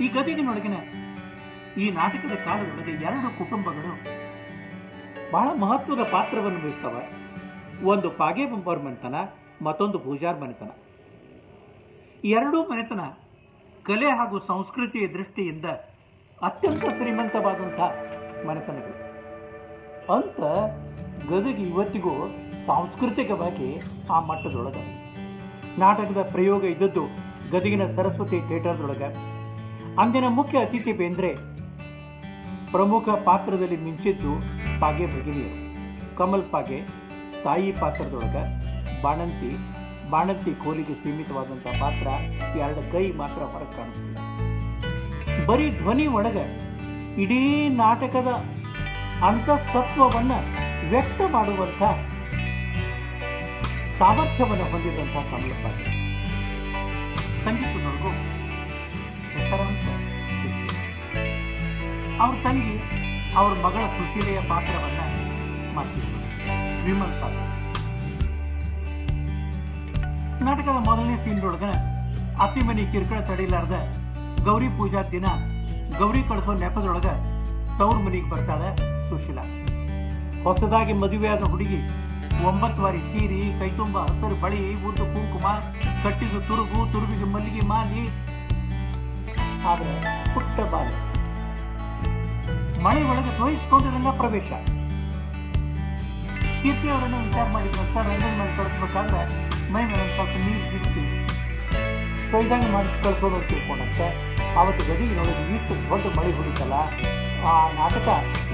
ಈ ಗದಗಿನೊಳಗಿನ ಈ ನಾಟಕದ ಕಾಲದೊಳಗೆ 2 ಕುಟುಂಬಗಳು ಬಹಳ ಮಹತ್ವದ ಪಾತ್ರವನ್ನು ವಹಿಸ್ತವೆ. ಒಂದು ಪಾಗೆ ಬಂಬರ್ ಮನೆತನ, ಮತ್ತೊಂದು ಪೂಜಾರ್ ಮನೆತನ. 2 ಮನೆತನ ಕಲೆ ಹಾಗೂ ಸಂಸ್ಕೃತಿಯ ದೃಷ್ಟಿಯಿಂದ ಅತ್ಯಂತ ಶ್ರೀಮಂತವಾದಂಥ ಮನೆತನಗಳು. ಅಂತ ಗದಗಿ ಇವತ್ತಿಗೂ ಸಾಂಸ್ಕೃತಿಕವಾಗಿ ಆ ಮಟ್ಟದೊಳಗೆ. ನಾಟಕದ ಪ್ರಯೋಗ ಇದ್ದದ್ದು ಗದಗಿನ ಸರಸ್ವತಿ ಥಿಯೇಟರ್ದೊಳಗೆ. ಅಂದಿನ ಮುಖ್ಯ ಅತಿಥಿ ಬೇಂದ್ರೆ. ಪ್ರಮುಖ ಪಾತ್ರದಲ್ಲಿ ಮಿಂಚಿದ್ದು ಪಾಗೆ ಭಗಿನಿಯರು. ಕಮಲ್ ಪಾಗೆ ತಾಯಿ ಪಾತ್ರದೊಳಗೆ ಬಾಣಂತಿ ಕೋಲಿಗೆ ಸೀಮಿತವಾದಂಥ ಪಾತ್ರ. 2 ಕೈ ಮಾತ್ರ ಹೊರಗೆ ಕಾಣಿಸ್ತಿಲ್ಲ. ಬರೀ ಧ್ವನಿ ಒಳಗೆ ಇಡೀ ನಾಟಕದ ಅಂತಃಸತ್ವವನ್ನು ವ್ಯಕ್ತ ಮಾಡುವಂಥ ಸಾಮರ್ಥ್ಯವನ್ನು ಹೊಂದಿದಂಥ ಕಮಲ್ ಪಾಗೆ. ಸಂಗೀತದೊಳಗೂ ಹೆಸರಾಂತ. ಅವ್ರ ತಂಗಿ ಅವ್ರ ಮಗಳ ಸುಶೀಲೆಯ ಪಾತ್ರವನ್ನ ಮಾಡ್ತಿದ್ರು ವಿಮಲ್ ಪಾತ್ರ. ನಾಟಕದ ಮೊದಲನೇ ಸೀನ್ದೊಳಗ ಅತ್ತಿ ಮನೆ ಕಿರ್ಕಳ ತಡಿಲಾರ್ದ ಗೌರಿ ಪೂಜಾ ದಿನ ಗೌರಿ ಕಳಿಸೋ ನೆಪದೊಳಗ ತವ್ರ ಮನೆಗೆ ಬರ್ತಾಳೆ ಸುಶೀಲಾ. ಹೊಸದಾಗಿ ಮದುವೆಯಾದ ಹುಡುಗಿ 9 ವಾರಿ ಸೀರೆ, ಕೈತುಂಬ ಹಸಿರು ಬಳಿ, ಉದ್ದು ಕುಂಕುಮ, ಕಟ್ಟಿದ ತುರುಬಿಗೆ ಮಲ್ಲಿಗೆ ಮಾಲಿ. ಆದ್ರೆ ಪುಟ್ಟ ಬಾಲ ಮಳೆ ಒಳಗೆ ತೋರಿಸ್ಕೊಂಡಿರಲ್ಲ ಪ್ರವೇಶ. ಕೀರ್ತಿ ಅವರನ್ನು ವಿಚಾರ ಮಾಡಿದ್ರು, ಸರ್ ರಂಗನ ಮೇಲೆ ಕಳಿಸ್ಬೇಕಾದ್ರೆ ಮೈ ಮೇಲೆ ಸ್ವಲ್ಪ ನೀರು ಸಿಗ್ತೀವಿ ಕೊಯ್ದಂಗೆ ಮಾಡಿ ಕಳ್ಕೊಂಡು ತಿಳ್ಕೊಂಡಂತೆ. ಅವತ್ತು ಗದಿನೊಳಗೆ ಇಷ್ಟು ದೊಡ್ಡ ಮಳೆ ಹುಡುಕಲ್ಲ. ಆ ನಾಟಕ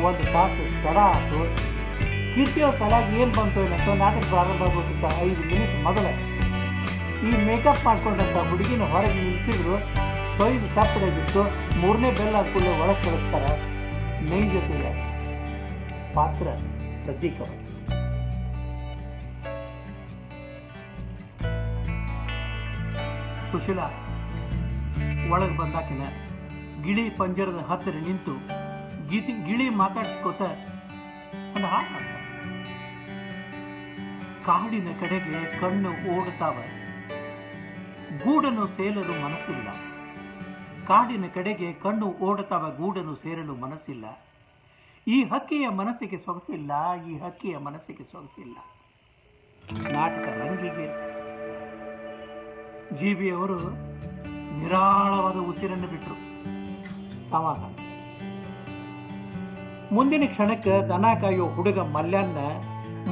1 ತಾಸು ತಡ ಆಯ್ತು. ಕೀರ್ತಿಯವ್ರ ತಲೆಯಾಗಿ ಏನು ಬಂತು ಏನಂತ ನಾಟಕ ಪ್ರಾರಂಭ ಆಗೋದಕ್ಕೆ 5 ಮಿನಿಟ್ ಮೊದಲ ಈ ಮೇಕಪ್ ಮಾಡ್ಕೊಂಡಂಥ ಹುಡುಗಿನ ಹೊರಗೆ ನಿಲ್ಸಿದ್ರು. ಕೊಯ್ದು ತಪ್ಪದಾಗಿತ್ತು. 3ನೇ ಬೆಲ್ಲ ಹಾಕೊಂಡು ಒಳಗೆ ಕಳಿಸ್ತಾರೆ. ನೈಜತೆಯ ಪಾತ್ರ ಪ್ರತೀಕವಾಗಿ. ಸುಶೀಲಾ ಒಳಗೆ ಬಂದಾಕಿನ ಗಿಳಿ ಪಂಜರದ ಹತ್ತಿರ ನಿಂತು ಗಿಳಿ ಮಾತಾಡ್ಸ್ಕೋತ ಒಂದು ಹಾಡು ಹಾಡ್ತಾಳೆ. ಕಾಡಿನ ಕಡೆಗೆ ಕಣ್ಣು ಓಡುತ್ತಾವ, ಗೂಡನ್ನು ಸೇರಲು ಮನಸ್ಸಿಲ್ಲ. ಕಾಡಿನ ಕಡೆಗೆ ಕಣ್ಣು ಓಡುತ್ತಾವ, ಗೂಡನ್ನು ಸೇರಲು ಮನಸ್ಸಿಲ್ಲ. ಈ ಹಕ್ಕಿಯ ಮನಸ್ಸಿಗೆ ಸೊಗಸಿಲ್ಲ, ಈ ಹಕ್ಕಿಯ ಮನಸ್ಸಿಗೆ ಸೊಗಸಿಲ್ಲ. ನಾಟಕ ರಂಗಿಗೆ ಜೀವಿಯವರು ನಿರಾಳವಾದ ಉಸಿರನ್ನು ಬಿಟ್ಟರು. ಸಮಾಧಾನ. ಮುಂದಿನ ಕ್ಷಣಕ್ಕೆ ದನ ಕಾಯೋ ಹುಡುಗ ಮಲ್ಯನ್ನ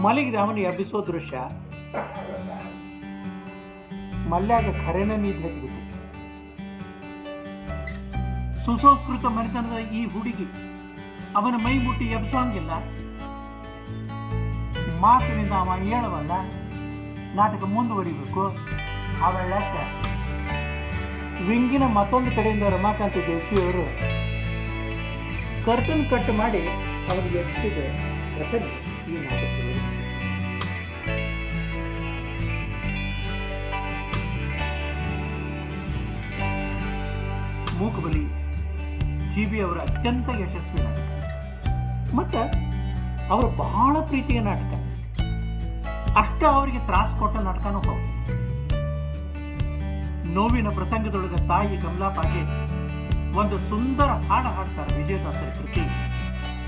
ಮಲಗಿದ ಅವನು ಎಬ್ಬಿಸೋ ದೃಶ್ಯ. ಮಲ್ಯಾಗ ಖರೇನ ನೀತಿ ಹತ್ತಿಬಿಟ್ಟು ಸುಸಂಸ್ಕೃತ ಮನೆತನದ ಈ ಹುಡುಗಿ ಅವನ ಮೈ ಮುಟ್ಟಿ ಎಬ್ಸೋಂಗಿಲ್ಲ. ಮಾತಿನಿಂದ ಅವ ಹೇಳವಲ್ಲ. ನಾಟಕ ಮುಂದುವರಿಬೇಕು. ಅವೆಲ್ಲ ವಿಂಗಿನ ಮತ್ತೊಂದು ಕಡೆಯಿಂದ ರಮಾಕಾಂತ ಜೋಶಿಯವರು ಕರ್ತನ್ ಕಟ್ ಮಾಡಿ ಅವರಿಗೆ ಎಬ್ಬಿಸಿದ ಘಟನೆ ಈ ನಾಟಕದಲ್ಲಿ. ಮೂಕಬಲಿ ಜಿ.ಬಿ. ಅವರ ಅತ್ಯಂತ ಯಶಸ್ವಿ ನಾಟಕ ಮತ್ತು ಅವರು ಬಹಳ ಪ್ರೀತಿಯ ನಾಟಕ. ಅಷ್ಟ ಅವರಿಗೆ ತ್ರಾಸ ಕೊಟ್ಟ ನಾಟಕನೂ ಹೌದು. ನೋವಿನ ಪ್ರಸಂಗದೊಳಗೆ ತಾಯಿ ಕಮಲಾ ಪಾಗೆ ಒಂದು ಸುಂದರ ಹಾಡು ಹಾಡ್ತಾರೆ. ವಿಜಯದಾಸರ ಕೃತಿ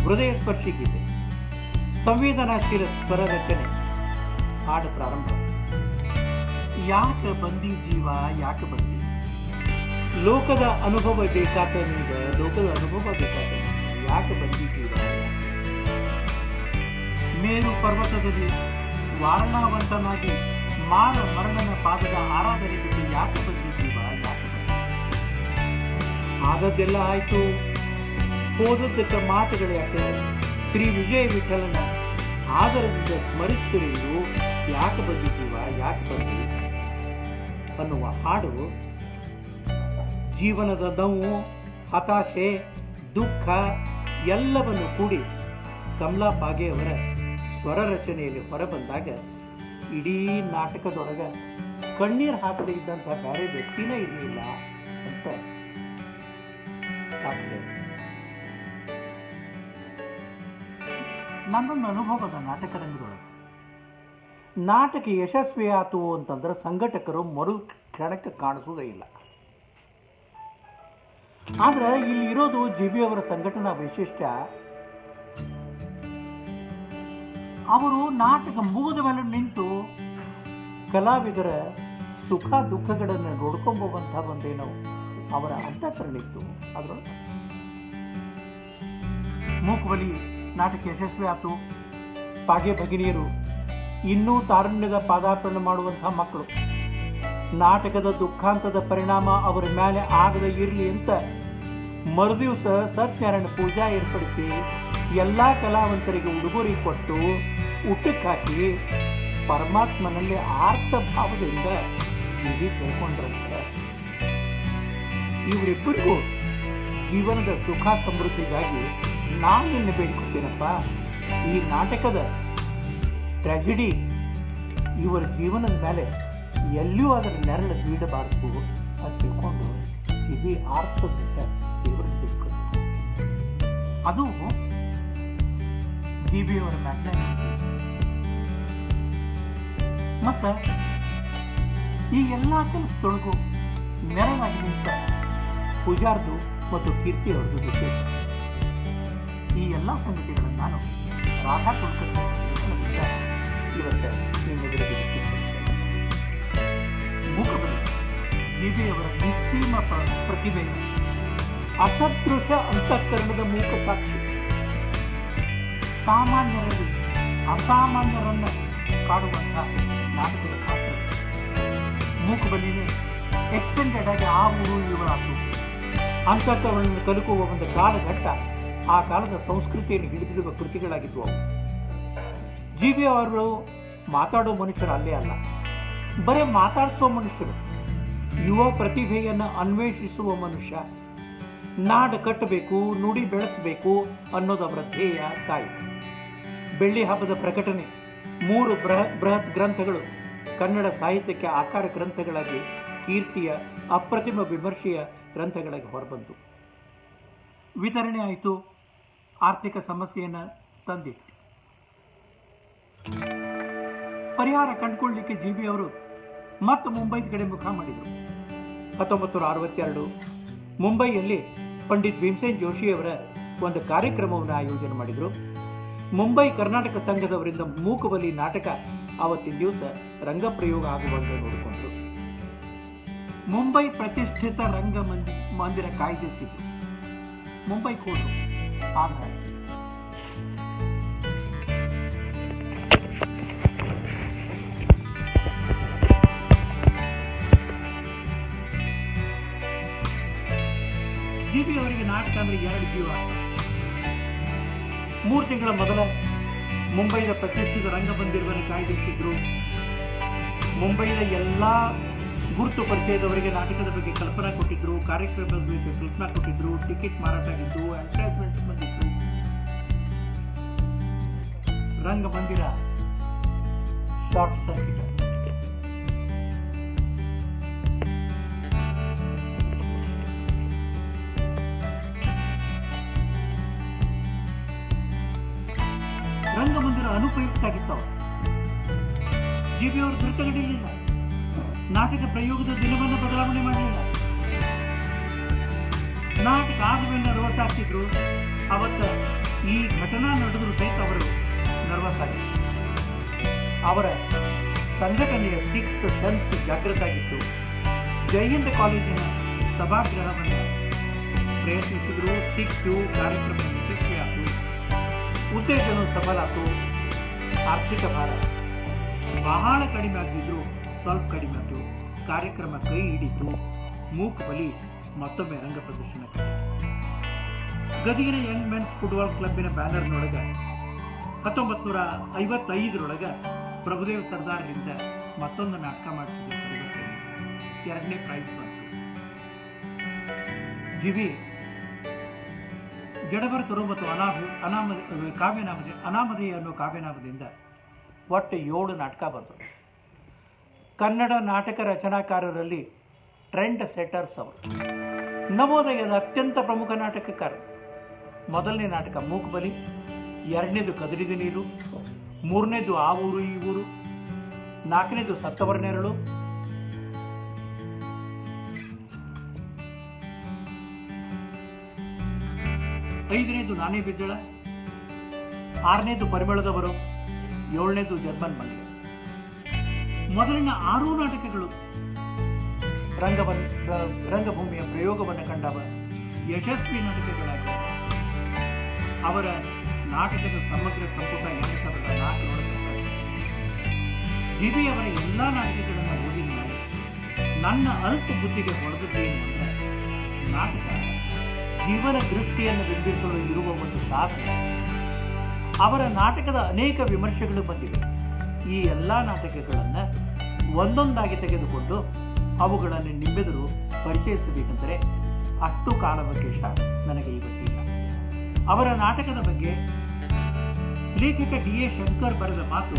ಹೃದಯ ಸ್ಪರ್ಶಿ ಗೀತೆ, ಸಂವೇದನಾಶೀಲ ಸ್ವರ ರಚನೆ. ಹಾಡು ಪ್ರಾರಂಭ. ಯಾಕೆ ಬಂದಿ ಜೀವ ಯಾಕೆ ಬಂದಿ, ಲೋಕದ ಅನುಭವ ಬೇಕಾದ ನಿಮಗೆ, ಲೋಕದ ಅನುಭವ ಬೇಕಾದ ಯಾಕೆ ಬಂದಿ ಜೀವ. ಮೇರು ಪರ್ವತದಲ್ಲಿ ವಾರಣಾವಂತನಾಗಿ ಮಾರ ಮರಣನ ಪಾದದ ಆರಾಧನೆ ಬಿಟ್ಟು ಯಾಕೆ ಬಂದಿ ಜೀವ ಯಾಕೆ ಬಂದಿ. ಆದದ್ದೆಲ್ಲ ಆಯ್ತು, ಹೋದದ್ದಕ್ಕೆ ಮಾತುಗಳು ಯಾಕೆ. ಶ್ರೀ ವಿಜಯ ವಿಠಲನ ಆದರದಿಂದ ಸ್ಮರಿಸುತ್ತಿರುವುದು ಯಾಕೆ ಬಂದಿ ಜೀವ ಯಾಕೆ ಬಂದಿ ಅನ್ನುವ ಹಾಡು ಜೀವನದ ನೋವು, ಹತಾಶೆ, ದುಃಖ ಎಲ್ಲವನ್ನು ಕೂಡಿ ಕಮಲಾ ಪಾಗೆಯವರ ಸ್ವರ ರಚನೆಯಲ್ಲಿ ಹೊರಬಂದಾಗ ಇಡೀ ನಾಟಕದೊಳಗೆ ಕಣ್ಣೀರು ಹಾಕದೇ ಇದ್ದಂಥ ಬೇರೆ ವ್ಯಕ್ತಿನೇ ಇರಲಿಲ್ಲ ಅಂತ ನನ್ನೊಂದು ಅನುಭವದ ನಾಟಕ ರಂಗದೊಳಗೆ. ನಾಟಕ ಯಶಸ್ವಿ ಆಯಿತು ಅಂತಂದ್ರೆ ಸಂಘಟಕರು ಮರು ಕ್ಷಣಕ್ಕೆ ಕಾಣಿಸೋದೇ ಇಲ್ಲ. ಆದ್ರೆ ಇಲ್ಲಿ ಇರೋದು ಜಿ.ಬಿ. ಅವರ ಸಂಘಟನಾ ವೈಶಿಷ್ಟ್ಯ. ಅವರು ನಾಟಕ ಮುಗಿದ ಮೇಲೆ ನಿಂತು ಕಲಾವಿದರ ಸುಖ ದುಃಖಗಳನ್ನು ನೋಡ್ಕೊಂಬೋವಂಥ ಒಂದೇನೋ ಅವರ ಅಂತಃಕರಣಿತ್ತು. ಅದರೊಳಗೆ ಮೂಕಬಲಿ ನಾಟಕ ಯಶಸ್ವಿ ಆಯಿತು. ಪಾಗೆ ಭಗಿನಿಯರು ಇನ್ನೂ ತಾರುಣ್ಯದ ಪಾದಾರ್ಪಣೆ ಮಾಡುವಂಥ ಮಕ್ಕಳು. ನಾಟಕದ ದುಃಖಾಂತದ ಪರಿಣಾಮ ಅವರ ಮೇಲೆ ಆಗದೆ ಇರಲಿ ಅಂತ ಮರುದಿವಸ ಸತ್ಯನಾರಾಯಣ ಪೂಜಾ ಏರ್ಪಡಿಸಿ ಎಲ್ಲ ಕಲಾವಂತರಿಗೆ ಉಡುಗೊರೆ ಕೊಟ್ಟು ಊಟಕ್ಕೆ ಹಾಕಿ ಪರಮಾತ್ಮನಲ್ಲಿ ಆರ್ಥ ಭಾವದಿಂದ ಜೀವಿ ತಿಳ್ಕೊಂಡ್ರಂತೆ. ಇವರಿಬ್ಬರಿಗೂ ಜೀವನದ ಸುಖ ಸಮೃದ್ಧಿಗಾಗಿ ನಾನು ನಿನ್ನೆ ಬೇಡಿಕೊಡ್ತೀನಪ್ಪ, ಈ ನಾಟಕದ ಟ್ರ್ಯಾಜಿಡಿ ಇವರ ಜೀವನದ ಮೇಲೆ ಎಲ್ಲಿಯೂ ಅದರ ನೆರಳು ಬೀಳಬಾರದು ಅಂತ ತಿಳ್ಕೊಂಡು ಇಡೀ ಆರ್ಥದಿಂದ ದೇವರಿಗೆ ಬೇಡ್ಕೊಳ್ತಾರೆ. ಅದು ಜಿ.ಬಿ. ಅವರ ಮ್ಯಾಗ್ನಾನಿಮಿಟಿ ಮತ್ತು ಈ ಎಲ್ಲ ಕೆಲಸದೊಳಗೂ ನೆರವಾಗಿ ನಿಂತ ಪೂಜಾರ್ದು ಮತ್ತು ಕೀರ್ತಿ ಅವರದು ವಿಶೇಷ. ಈ ಎಲ್ಲ ಸಂಗತಿಗಳನ್ನು ನಾನು ರಾಧಾ ಕುಲಕರ್ಣಿ ಇವತ್ತು ನಿಮ್ಮ ಎದುರಿಗೆ ಮೂಕಬಲಿ ಜಿ.ಬಿ. ಅವರ ನಿಸ್ಸೀಮ ಪ್ರತಿಭೆ, ಅಸದೃಶ ಅಂತಃಕರಣದ ಮೂಕ ಸಾಕ್ಷಿ, ಸಾಮಾನ್ಯರಲ್ಲಿ ಅಸಾಮಾನ್ಯರನ್ನು ಕಾಡುವಂಥ ನಾಟಕದ ಪಾತ್ರ. ಮೂಕಬಲಿನೇ ಎಕ್ಸ್ಟೆಂಡೆಡ್ ಆಗಿ ಆ ಊರು ಇವರಾತು ಅಂತಃಕರಣವನ್ನು ತಲುಪುವ ಒಂದು ಕಾಲಘಟ್ಟ, ಆ ಕಾಲದ ಸಂಸ್ಕೃತಿಯನ್ನು ಹಿಡಿದಿರುವ ಕೃತಿಗಳಾಗಿದ್ದವು ಅವು. ಜಿ.ಬಿ. ಅವರು ಮಾತಾಡೋ ಮನುಷ್ಯರು ಅಲ್ಲೇ ಅಲ್ಲ, ಬರೀ ಮಾತಾಡಿಸೋ ಮನುಷ್ಯರು, ಯುವ ಪ್ರತಿಭೆಯನ್ನು ಅನ್ವೇಷಿಸುವ ಮನುಷ್ಯ. ನಾಡು ಕಟ್ಟಬೇಕು, ನುಡಿ ಬೆಳೆಸಬೇಕು ಅನ್ನೋದು ಅವರ ಧ್ಯೇಯ ಕಾಯಿ. ಬೆಳ್ಳಿ ಹಬ್ಬದ ಪ್ರಕಟಣೆ 3 ಬೃಹತ್ ಗ್ರಂಥಗಳು ಕನ್ನಡ ಸಾಹಿತ್ಯಕ್ಕೆ ಆಕಾರ ಗ್ರಂಥಗಳಾಗಿ, ಕೀರ್ತಿಯ ಅಪ್ರತಿಮ ವಿಮರ್ಶೆಯ ಗ್ರಂಥಗಳಾಗಿ ಹೊರಬಂತು. ವಿತರಣೆ ಆಯಿತು, ಆರ್ಥಿಕ ಸಮಸ್ಯೆಯನ್ನು ತಂದಿತ್ತು. ಪರಿಹಾರ ಕಂಡುಕೊಳ್ಳಲಿಕ್ಕೆ ಜಿ.ಬಿ. ಅವರು ಮತ್ತೆ ಮುಂಬೈ ಕಡೆ ಮುಖ ಮಾಡಿದರು. 1962 ಮುಂಬೈಯಲ್ಲಿ ಪಂಡಿತ್ ಭೀಮಸೇನ್ ಜೋಶಿಯವರ ಒಂದು ಕಾರ್ಯಕ್ರಮವನ್ನು ಆಯೋಜನೆ ಮಾಡಿದರು. ಮುಂಬೈ ಕರ್ನಾಟಕ ಸಂಘದವರಿಂದ ಮೂಕಬಲಿ ನಾಟಕ ಆವತ್ತಿನ ದಿವಸ ರಂಗಪ್ರಯೋಗ ಆಗುವಂತೆ ನೋಡಿಕೊಂಡರು. ಮುಂಬೈ ಪ್ರತಿಷ್ಠಿತ ಮಂದಿರ ಕಾಯ್ದಿರಿಸಿದ್ರು. ಮುಂಬೈ ಕೋರ್ಟು ಆಧಾರ ಜಿ.ಬಿ. ಅವರಿಗೆ ನಾಟಕ ಅಂದರೆ 2 ಜೀವ. 3 ತಿಂಗಳ ಮೊದಲ ಮುಂಬೈನ ಪ್ರತಿಷ್ಠಿತ ರಂಗಮಂದಿರವನ್ನು ಕಾಯ್ದಿರಿಸಿದ್ರು. ಮುಂಬೈನ ಎಲ್ಲ ಗುರುತು ಪರಿಚಯದವರಿಗೆ ನಾಟಕದ ಬಗ್ಗೆ ಕಲ್ಪನಾ ಕೊಟ್ಟಿದ್ರು, ಕಾರ್ಯಕ್ರಮದ ಬಗ್ಗೆ ಕಲ್ಪನಾ ಕೊಟ್ಟಿದ್ರು, ಟಿಕೆಟ್ ಮಾರಾಟ ಆಗಿದ್ದು, ಅಡ್ವರ್ಟೈಸ್ಮೆಂಟ್ ಬಂದಿತ್ತು. ರಂಗಮಂದಿರ ಶಾರ್ಟ್ ಸರ್ಕ್ಯೂಟ್. ರಂಗಮಂದಿರ ಅನುಪಯುಕ್ತ ಆಗಿತ್ತವ. ಜಿ.ಬಿ. ಅವರು ಧೃತಗಡೆಯಲಿಲ್ಲ, ನಾಟಕ ಪ್ರಯೋಗದ ದಿನವನ್ನು ಬದಲಾವಣೆ ಮಾಡಲಿಲ್ಲ. ನಾಟಕ ಆಗುವೆಲ್ಲ ನರ್ವಸ್ ಆಗ್ತಿದ್ರು. ಅವತ್ತು ಈ ಘಟನಾ ನಡೆದರೂ ಸಹಿತ ಅವರು ನರ್ವಸ್ ಆಗಿದ್ರು. ಅವರ ಸಂಘಟನೆಯ 6th ಸೆನ್ಸ್ ಜಾಗೃತ ಆಗಿತ್ತು. ಜಯಹಿಂದ ಕಾಲೇಜಿನ ಸಭಾಗೃಹವನ್ನು ಪ್ರಯತ್ನಿಸಿದ್ರು. 6 ಕಾರ್ಯಕ್ರಮ ಯಶಸ್ವಿಯಾಯಿತು. ಉತ್ತೇಜನ ಸಫಲ ಆಯಿತು. ಆರ್ಥಿಕ ಭಾರ ಬಹಳ ಕಡಿಮೆ ಆಗಿದ್ರು, ಸ್ವಲ್ಪ ಕಡಿಮೆ ಆಯಿತು. ಕಾರ್ಯಕ್ರಮ ಕೈ ಹಿಡಿತು. ಮೂಕಬಲಿ ಮತ್ತೊಮ್ಮೆ ರಂಗ ಪ್ರದರ್ಶನಕ್ಕೆ. ಗದಗಿನ ಯಂಗ್ ಮೆನ್ಸ್ ಫುಟ್ಬಾಲ್ ಕ್ಲಬ್ಬಿನ ಬ್ಯಾನರ್ನೊಳಗೆ 1955 ಪ್ರಭುದೇವ್ ಸರ್ದಾರರಿಂದ ಮತ್ತೊಂದು ನಾಟಕ ಮಾಡಿಸಿದ ಪರಿವರ್ತನೆ. 2ನೇ ಪ್ರೈಸ್ ಬಂತು. ಜಿ.ಬಿ. ಜಡಭರತರು ಮತ್ತು ಅನಾಮಧೇಯ ಅನ್ನೋ ಕಾವ್ಯನಾಮದಿಂದ ಒಟ್ಟು 7 ನಾಟಕ ಬಂತು. ಕನ್ನಡ ನಾಟಕ ರಚನಾಕಾರರಲ್ಲಿ ಟ್ರೆಂಡ್ ಸೆಟರ್ಸ್ ಅವರು. ನವೋದಯದ ಅತ್ಯಂತ ಪ್ರಮುಖ ನಾಟಕಕಾರ. ಮೊದಲನೇ ನಾಟಕ ಮೂಕಬಲಿ, 2ನೇದು ಕದರಿದ ನೀರು, 3ನೇದು ಆ ಊರು ಈ ಊರು, 4ನೇದು ಸತ್ತವರ ನೆರಳು, 5ನೇದು ನಾನೇ ಬಿದ್ದಳ, 6ನೇದು ಪರಿಮಳದವರು, 7ನೇದು ಜರ್ಮನ್ ಮನೆ. ಮೊದಲಿನ 6 ನಾಟಕಗಳು ರಂಗಭೂಮಿಯ ಪ್ರಯೋಗವನ್ನು ಕಂಡವ ಯಶಸ್ವಿ ನಾಟಕಗಳಾಗಿವೆ. ಅವರ ನಾಟಕದ ಸಮಗ್ರ ಸಂಪುಟ 2004 ಜಿ.ಬಿ. ಅವರ ಎಲ್ಲ ನಾಟಕಗಳನ್ನು ಓದಿದ ಮೇಲೆ ನನ್ನ ಅಲ್ಪ ಬುದ್ಧಿಗೆ ಹೊಡೆದದ್ದೇನು ಅಂದರೆ, ನಾಟಕ ಜೀವನ ದೃಷ್ಟಿಯನ್ನು ಬಿಂಬಿಸಲು ಇರುವ ಒಂದು ಸಾಧನೆ. ಅವರ ನಾಟಕದ ಅನೇಕ ವಿಮರ್ಶೆಗಳು ಬಂದಿವೆ. ಈ ಎಲ್ಲ ನಾಟಕಗಳನ್ನು ಒಂದೊಂದಾಗಿ ತೆಗೆದುಕೊಂಡು ಅವುಗಳನ್ನು ನಿಮ್ಮೆದುರು ಪರಿಚಯಿಸಬೇಕೆಂದರೆ ಅಷ್ಟು ಕಾಲಾವಕಾಶ ನನಗೆ ಇವತ್ತಿಲ್ಲ. ಅವರ ನಾಟಕದ ಬಗ್ಗೆ ಲೇಖಕ ಡಿ.ಎ. ಶಂಕರ್ ಬರೆದ ಮಾತು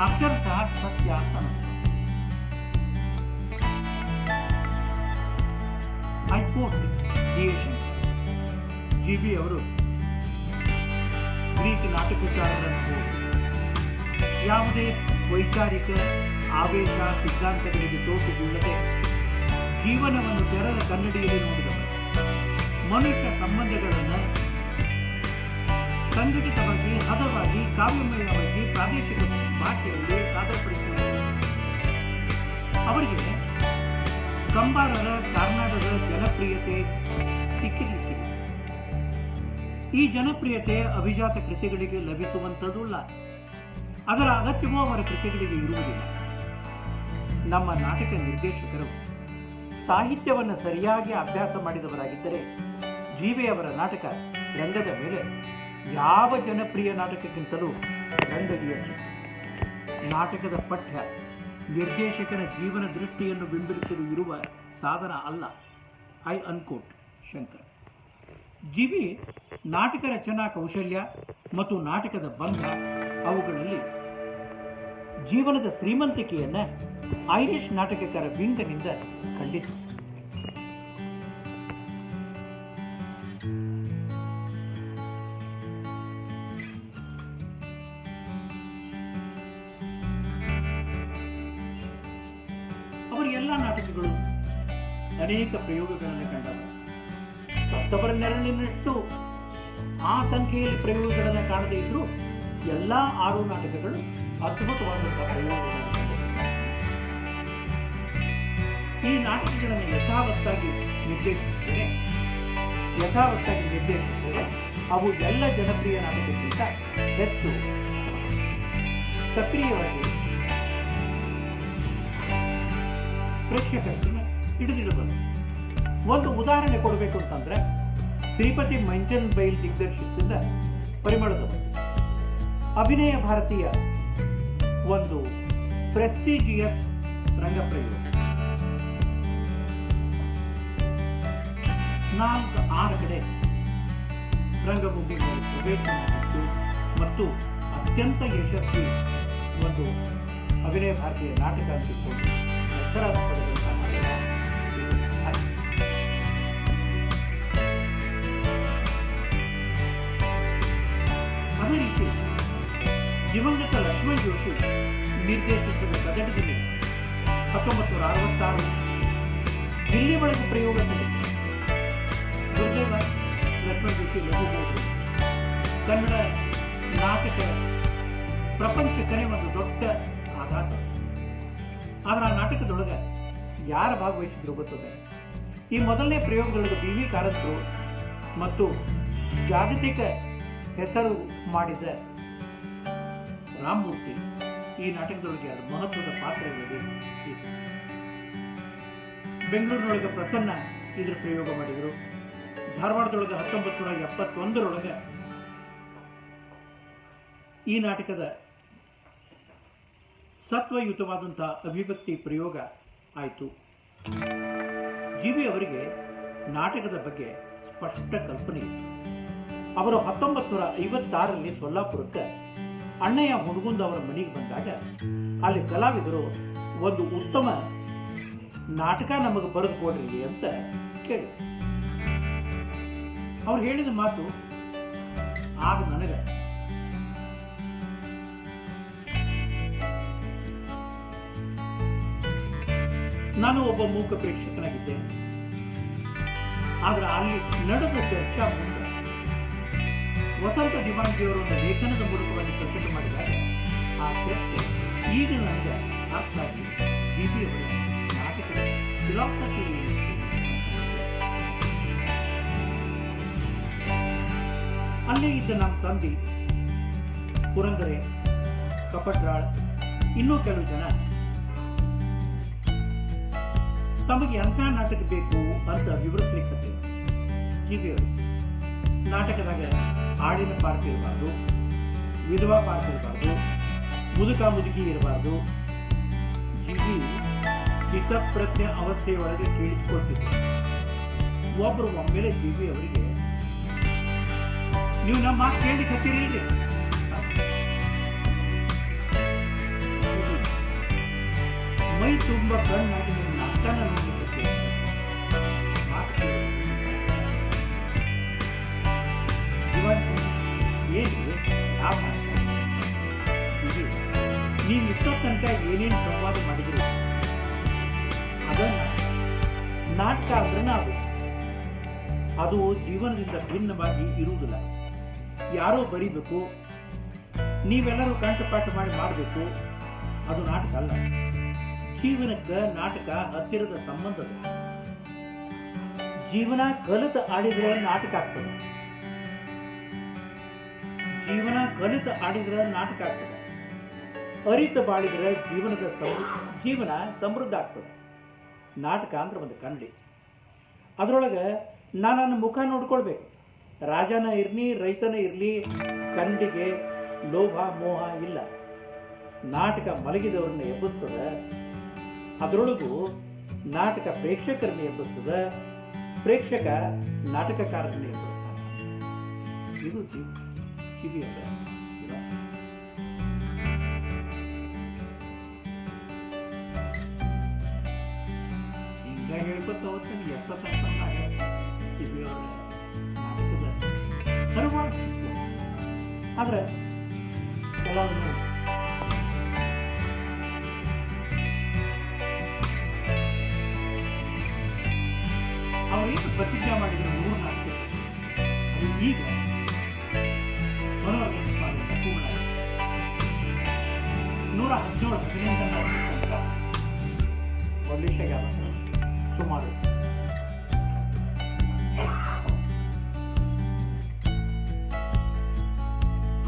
ಅಕ್ಷರಶಃ ಸತ್ಯ ಅಂತ ಐ ಕೋಟ್ ಡಿ.ಎ. ಶಂಕರ್. ಜಿ.ಬಿ. ಅವರು ಗ್ರೀಕ್ ನಾಟಕಕಾರರನ್ನು ಯಾವುದೇ ವೈಚಾರಿಕ ಆವೇಶ ಸಿದ್ಧಾಂತಗಳಿಗೆ ಸೋತು ಬೀಳದೆ ಜೀವನವನ್ನು ತೆರೆದ ಕನ್ನಡಿಯಲ್ಲಿ ನೋಡಿದವರು. ಮನುಷ್ಯ ಸಂಬಂಧಗಳನ್ನು ಸಂಘಟಿತವಾಗಿ, ಹದವಾಗಿ, ಕಾವ್ಯಮಯವಾಗಿ, ಪ್ರಾದೇಶಿಕ ಭಾಷೆಯಲ್ಲಿ ಸಾದರಪಡಿಸಿದರು. ಅವರಿಗೆ ಕಂಬಾರರ ಕಾರ್ನಾಡದ ಜನಪ್ರಿಯತೆ ಸಿಕ್ಕಿರಲಿಕ್ಕಿಲ್ಲ. ಈ ಜನಪ್ರಿಯತೆ ಅಭಿಜಾತ ಕೃತಿಗಳಿಗೆ ಲಭಿಸುವಂಥದ್ದಲ್ಲ. ಅದರ ಅಗತ್ಯವೂ ಅವರ ಕೃತಿಗಳಿಗೆ ಇರುವುದಿಲ್ಲ. ನಮ್ಮ ನಾಟಕ ನಿರ್ದೇಶಕರು ಸಾಹಿತ್ಯವನ್ನು ಸರಿಯಾಗಿ ಅಭ್ಯಾಸ ಮಾಡಿದವರಾಗಿದ್ದರೆ ಜೀವೆಯವರ ನಾಟಕ ರಂಗದ ಮೇಲೆ ಯಾವ ಜನಪ್ರಿಯ ನಾಟಕಕ್ಕಿಂತಲೂ ರಂಗಡಿಯಲ್ಲಿ ನಾಟಕದ ಪಠ್ಯ ನಿರ್ದೇಶಕನ ಜೀವನ ದೃಷ್ಟಿಯನ್ನು ಬಿಂಬಿಸಿರುವ ಸಾಧನ ಅಲ್ಲ. ಐ ಅನ್ಕೋಟ್ ಶಂಕರ್. ಜೀವಿ ನಾಟಕ ರಚನಾ ಕೌಶಲ್ಯ ಮತ್ತು ನಾಟಕದ ಬಂಧ ಅವುಗಳಲ್ಲಿ ಜೀವನದ ಶ್ರೀಮಂತಿಕೆಯನ್ನ ಐರಿಷ್ ನಾಟಕಕಾರ ವಿಂಗನಿಂದ ಖಂಡಿತು. ಅವರ ಎಲ್ಲ ನಾಟಕಗಳು ಅನೇಕ ಪ್ರಯೋಗಗಳನ್ನು ಕಂಡವರು. ಸತ್ತವರ ನೆರಳಿನಷ್ಟು ಆ ಸಂಖ್ಯೆಯಲ್ಲಿ ಪ್ರಯೋಗಗಳನ್ನು ಕಾಣದೇ ಇದ್ರೂ ಎಲ್ಲ 6 ನಾಟಕಗಳು ಅದ್ಭುತವಾದಂತಹ ಪ್ರಯೋಗಗಳನ್ನು ಕಂಡರು. ಈ ನಾಟಕಗಳನ್ನು ಯಥಾವತ್ತಾಗಿ ನಿರ್ದೇಶಿಸಿದರೆ ಅವು ಎಲ್ಲ ಜನಪ್ರಿಯ ನಾಟಕಕ್ಕಿಂತ ಹೆಚ್ಚು ಸಕ್ರಿಯವಾಗಿ ಪ್ರೇಕ್ಷಕರನ್ನು ಹಿಡಿದಿಡಬಲ್ಲ. ಒಂದು ಉದಾಹರಣೆ ಕೊಡಬೇಕು ಅಂತಂದ್ರೆ ಶ್ರೀಪತಿ ಮಂಚನ್ ಬೈಲ್ ದಿಗ್ದರ್ಶಿಸಿದ ಪರಿಮಳದ ಅಭಿನಯ ಭಾರತೀಯ ಒಂದು ಪ್ರೆಸ್ಟಿಜಿಯಸ್ ರಂಗಪ್ರಯೋಗ. 4-6 ಕಡೆ ರಂಗಭೂಮಿಗಳಲ್ಲಿ ಪ್ರವೇಶ ಮಾಡಿದ್ದು ಮತ್ತು ಅತ್ಯಂತ ಯಶಸ್ವಿ ಒಂದು ಅಭಿನಯ ಭಾರತೀಯ ನಾಟಕ ಅಂತಿಕೊಂಡು ಹೆಸರ ಪಡೆದಂತಹ ಅದೇ ರೀತಿ ದಿವಂಗತ ಲಕ್ಷ್ಮಣ್ ಜೋಶಿ ನಿರ್ದೇಶಿಸಿದ ಗದಗದಲ್ಲಿ 1966 ಜಿಲ್ಲೆ ಒಳಗೆ ಪ್ರಯೋಗ ನಡೆಸಿದೆ. ಗುರುದೇವ ಲಕ್ಷ್ಮಣ್ ಜೋಶಿ ಲಘುಬಹುದು ಕನ್ನಡ ನಾಟಕ ಪ್ರಪಂಚಕ್ಕನೇ ಒಂದು ದೊಡ್ಡ ಆಘಾತ. ಆದ್ರೆ ಆ ನಾಟಕದೊಳಗೆ ಯಾರು ಭಾಗವಹಿಸಿದ್ರು ಗೊತ್ತದೆ. ಈ ಮೊದಲನೇ ಪ್ರಯೋಗದೊಳಗೆ ಬಿ ವಿ ಕಾರಂತರು ಮತ್ತು ಜಾಗತಿಕ ಹೆಸರು ಮಾಡಿದ ರಾಮಮೂರ್ತಿ ಈ ನಾಟಕದೊಳಗೆ ಅದು ಮಹತ್ವದ ಪಾತ್ರವಿದೆ. ಬೆಂಗಳೂರಿನೊಳಗೆ ಪ್ರಸನ್ನ ಇದರ ಪ್ರಯೋಗ ಮಾಡಿದರು. ಧಾರವಾಡದೊಳಗೆ 1971 ಈ ನಾಟಕದ ಸತ್ವಯುತವಾದಂತಹ ಅಭಿವ್ಯಕ್ತಿ ಪ್ರಯೋಗ ಆಯಿತು. ಜೀವಿ ಅವರಿಗೆ ನಾಟಕದ ಬಗ್ಗೆ ಸ್ಪಷ್ಟ ಕಲ್ಪನೆ ಇತ್ತು. ಅವರು 1956 ಸೊಲ್ಲಾಪುರಕ್ಕೆ ಅಣ್ಣಯ್ಯ ಹುಣಗುಂದ ಅವರ ಮನೆಗೆ ಬಂದಾಗ ಅಲ್ಲಿ ಕಲಾವಿದರು ಒಂದು ಉತ್ತಮ ನಾಟಕ ನಮಗೆ ಬರೆದು ಕೊಡ್ರಿ ಅಂತ ಕೇಳಿ ಅವ್ರು ಹೇಳಿದ ಮಾತು ಆಗ ನನಗೆ ನಾನು ಒಬ್ಬ ಮೂಕ ಪ್ರೇಕ್ಷಕನಾಗಿದ್ದೆ. ಆದ್ರೆ ಅಲ್ಲಿ ನಡೆದ ಚರ್ಚಾ ಮುಂದೆ ವಸಂತ ದಿವಾನ್ಜಿಯವರು ಒಂದು ಲೇಖನದ ಮೂಲಕವಾಗಿ ಪ್ರಕಟ ಮಾಡಿದಾಗ ಆ ಚರ್ಚೆ ಈಗ ನನಗೆ ಅರ್ಥ ಆಗಿ ಜೀವಿಯವರ ನಾಟಕದ ಫಿಲಾಸಫಿ ಅಲ್ಲೇ ಇದ್ದ ನಮ್ಮ ತಂದೆ ಪುರಂದರೆ, ಕಪಟ್ರಾಳ್, ಇನ್ನೂ ಕೆಲವು ಜನ ತಮಗೆ ಅಂಥ ನಾಟಕ ಬೇಕು ಅಂತ ವಿವರಿಸಲಿಕ್ಕೆ ಜೀವಿಯವರು ನಾಟಕದಾಗ ಹಾಡಿನ ಪಾರ್ಕ್ ಇರಬಾರ್ದು, ವಿಧವಾ ಪಾರ್ಕ್ ಇರಬಾರ್ದು, ಮುದುಕ ಮುದುಕಿ ಇರಬಾರ್ದು. ಜೀವಿ ಹಿತಪ್ರಜ್ಞೆ ಅವಸ್ಥೆಯೊಳಗೆ ಕೇಳಿಸಿಕೊಳ್ತಿದ್ರು. ಒಬ್ಬರು ಒಮ್ಮೆಲೆ ಜೀವಿ ಅವರಿಗೆ ನೀವು ನಮ್ಮ ಮಾತು ಕೇಳಿ ಕತ್ತೀರಿ ಇಲ್ರಿ, ಮೈ ತುಂಬ ಕಣ್ಣಾಗಿ ನಿಮ್ಮ ನಾಟಕನ ನೋಡಲಿಕ್ಕೆ ಏನು ನೀವು ಇಷ್ಟೋ ತನಕ ಏನೇನು ಸಂವಾದ ಮಾಡಿದ್ರು ಅದನ್ನ ನಾಟಕ ಅಂದ್ರೆ ಅದು ಜೀವನದಿಂದ ಭಿನ್ನವಾಗಿ ಇರುವುದಿಲ್ಲ. ಯಾರೋ ಬರೀಬೇಕು, ನೀವೆಲ್ಲರೂ ಕಂಠಪಾಠ ಮಾಡಿ ಮಾಡಬೇಕು, ಅದು ನಾಟಕ ಅಲ್ಲ. ಜೀವನಕ್ಕೆ ನಾಟಕ ಹತ್ತಿರದ ಸಂಬಂಧದ. ಜೀವನ ಕಲಿತು ಆಡಿದ್ರೆ ನಾಟಕ ಆಗ್ತದೆ. ಜೀವನ ಕಲಿತು ಆಡಿದ್ರೆ ನಾಟಕ ಆಗ್ತದೆ. ಅರಿತು ಬಾಳಿದ್ರೆ ಜೀವನ ಸಮೃದ್ಧ ಆಗ್ತದೆ. ನಾಟಕ ಅಂದ್ರೆ ಒಂದು ಕನ್ನಡಿ. ಅದರೊಳಗೆ ನನ್ನ ಮುಖ ನೋಡ್ಕೊಳ್ಬೇಕು. ರಾಜನ ಇರ್ಲಿ, ರೈತನ ಇರಲಿ, ಕಣ್ಣಿಗೆ ಲೋಭ ಮೋಹ ಇಲ್ಲ. ನಾಟಕ ಮಲಗಿದವ್ರನ್ನ ಎಬ್ಬಿಸ್ತದೆ. ಅದರೊಳಗೂ ನಾಟಕ ಪ್ರೇಕ್ಷಕರನ್ನ ಎಬ್ಬಿಸ್ತದೆ, ಪ್ರೇಕ್ಷಕ ನಾಟಕಕಾರರನ್ನ ಎಬ್ಬಿಸ್ತಾನೆ. ಇದು ಕಿವಿ ಅದ. ಹಿಂಗ ಹೇಳ್ಕೊತ ಹೋಗ್ತಾನೆ 70 ಕಿವಿಯವರ ನಾಟಕದ ಸರ್ವಾದ. ಆದ್ರೆ ಕೆಲವೊಂದು ಅವರೇನು ಪ್ರತಿಜ್ಞೆ ಮಾಡಿದ್ರು 3 ನಾಟಕ, ಅದು ಈಗ ಮನೋರಂಜನೆ ಮಾಡಿದ ಪೂರ್ಣ 117 ನಾಟಕ ಪಬ್ಲಿಷ್ ಸುಮಾರು.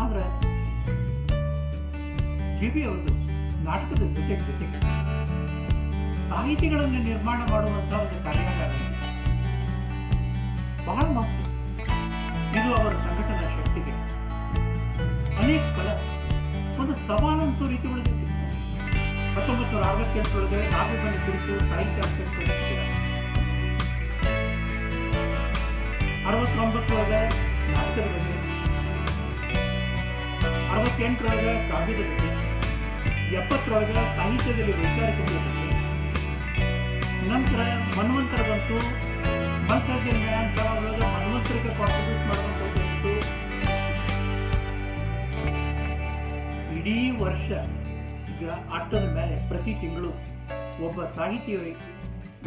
ಆದ್ರೆ ಜಿಬಿ ಅವರು ನಾಟಕದ ಜೊತೆಗೆ ಸಾಹಿತಿಗಳನ್ನು ನಿರ್ಮಾಣ ಮಾಡುವಂತಹ ಒಂದು ಕಾರ್ಯಾಗಾರ ಬಹಳ ಮಹತ್ವ. ಇದು ಅವರ ಸಂಘಟನಾ ಶಕ್ತಿಗೆ ಅನೇಕ ಸಲ ಒಂದು ಸವಾಲಂತೂ ರೀತಿ ಉಳಿದಿದೆ. 1968 ಕಾವ್ಯವನ್ನು ಕುರಿತು ಸಾಹಿತ್ಯ 69 ನಾಟಕದ ಬಗ್ಗೆ, 68 ಕಾವ್ಯದ ಬಗ್ಗೆ, 70 ಸಾಹಿತ್ಯದಲ್ಲಿ ವೈಚಾರಿಕತೆಯ ಬಗ್ಗೆ. ನಂತರ ಮನ್ವಂತರ ಬಂತು. ಮನ್ವಂತರಿಗೆ ಕಾಂಟ್ರಿಬ್ಯೂಟ್ ಮಾಡುವಂಥದ್ದು. ಇಡೀ ವರ್ಷ ಆಟದ ಮೇಲೆ ಪ್ರತಿ ತಿಂಗಳು ಒಬ್ಬ ಸಾಹಿತಿಯ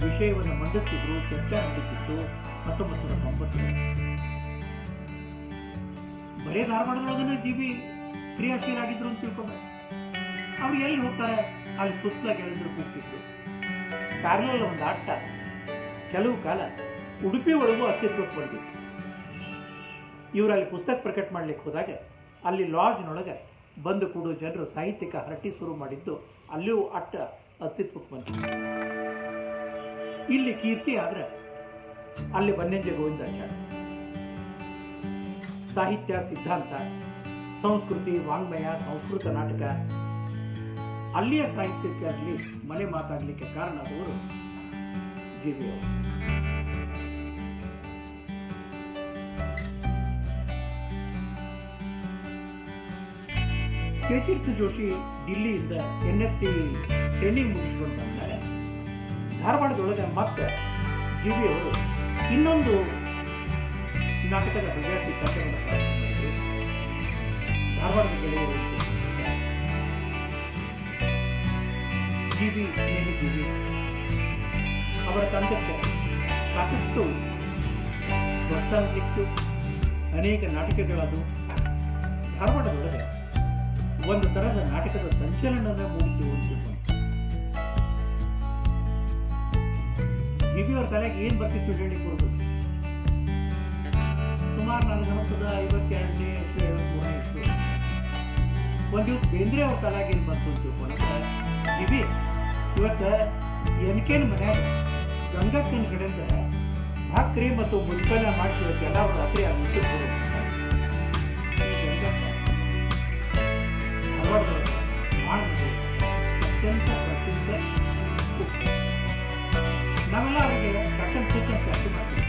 ವಿಷಯವನ್ನು ಮಂಡಿಸ್ತಿದ್ರು, ಚರ್ಚೆ ನಡೀತಿತ್ತು. 1990 ಬರೇ ಧಾರವಾಡದೊಳಗನೆ ಜಿಬಿ ಕ್ರಿಯಾಶೀಲಾಗಿದ್ರು ಅಂತ ತಿಳ್ಕೊಬೇಕು. ಅವ್ರು ಎಲ್ಲಿ ಹೋಗ್ತಾರೆ? ಅಲ್ಲಿ ಪುಸ್ತಕ ಹೇಳಿದ್ರು ಕೂಗ್ತಿದ್ರು. ಕಾರ್ಲಲ್ಲಿ ಒಂದು ಆಟ ಕೆಲವು ಕಾಲ ಉಡುಪಿ ಒಳಗೂ ಅಸ್ತಿತ್ವಕ್ಕೆ ಬಂದಿತ್ತು. ಇವರಲ್ಲಿ ಪುಸ್ತಕ ಪ್ರಕಟ ಮಾಡ್ಲಿಕ್ಕೆ ಹೋದಾಗ ಅಲ್ಲಿ ಲಾಡ್ಜ್ನೊಳಗೆ ಬಂದು ಕೂಡೋ ಜನರು ಸಾಹಿತ್ಯಿಕ ಹರಟಿ ಶುರು ಮಾಡಿದ್ದು ಅಲ್ಲಿಯೂ ಅಟ್ಟ ಅಸ್ತಿತ್ವಕ್ಕೆ ಬಂದಿತ್ತು. ಇಲ್ಲಿ ಕೀರ್ತಿ ಆದ್ರೆ ಅಲ್ಲಿ ಬನ್ನಂಜೆ ಗೋವಿಂದಾಚಾರ್ಯ. ಸಾಹಿತ್ಯ, ಸಿದ್ಧಾಂತ, ಸಂಸ್ಕೃತಿ, ವಾಂಗ್ಮಯ, ಸಂಸ್ಕೃತ ನಾಟಕ, ಅಲ್ಲಿಯ ಸಾಹಿತ್ಯಕ್ಕೆ ಆಗಲಿ ಮನೆ ಮಾತಾಡಲಿಕ್ಕೆ ಕಾರಣದವರು ಜಿಬಿ ಅವರು. ಕೇತೀರ್ಥ ಜೋಶಿ ದಿಲ್ಲಿಯಿಂದ NSC ಟ್ರೈನಿಂಗ್ ಮುಗಿಸ್ಕೊಂಡು ಬಂದಾಗ ಧಾರವಾಡದೊಳಗೆ ಮತ್ತೆ ಜಿಬಿ ಅವರು ಇನ್ನೊಂದು ನಾಟಕದ ಹವ್ಯಾಸಿ ತಂಡವನ್ನು ಪ್ರಾರಂಭ ಮಾಡಿದರು. ಧಾರವಾಡದ ಗೆಳೆಯರು ಜಿಬಿ ಜಿಬಿ ಅವರ ತಂಡಕ್ಕೆ ಸಾಕಷ್ಟು ಪ್ರೋತ್ಸಾಹವಿತ್ತು. ಅನೇಕ ನಾಟಕಗಳದು ಧಾರವಾಡದೊಳಗೆ ಒಂದು ತರಹದ ನಾಟಕದ ಸಂಚಲನದ ಮೂಡಿತು ಅಂತ. ಜಿಬಿ ಅವ್ರ ತಲೆಗೆ ಏನ್ ಬರ್ತಿತ್ತು ಹೇಳಿ ಕೊಡ್ಬೋದು. ಸುಮಾರು ನನಗೆ ಅನಿಸ್ತದ 52ನೇ 53ನೇ ಇತ್ತು. ಒಂದು ದಿವಸ ಬೇಂದ್ರೆ ಅವ್ರ ತಲೆಗೆ ಏನ್ ಬಂತು ಅಂತ ತಿಳ್ಕೊಂಡ್ರೆ, ಜಿಬಿ ಇವತ್ತು ಎನ್ಕೆನ್ ಮನ್ಯಾಗ ಗಂಗಕ್ಕನ ಕಡೆಯಿಂದ ಭಾಕ್ರಿ ಮತ್ತು ಮುಲ್ಕನ ಮಾಡಿಸಿದಕ್ಕೆ ಎಲ್ಲ ರಾತ್ರಿ ಆ ಮುಟ್ಟು ಅತ್ಯಂತ ಪ್ರಸಿದ್ಧ. ನಾವೆಲ್ಲ ಅವರಿಗೆ ಕಟ್ಟನ್ ಸೂಚನೆ ಜಾಸ್ತಿ ಮಾಡ್ತೀವಿ.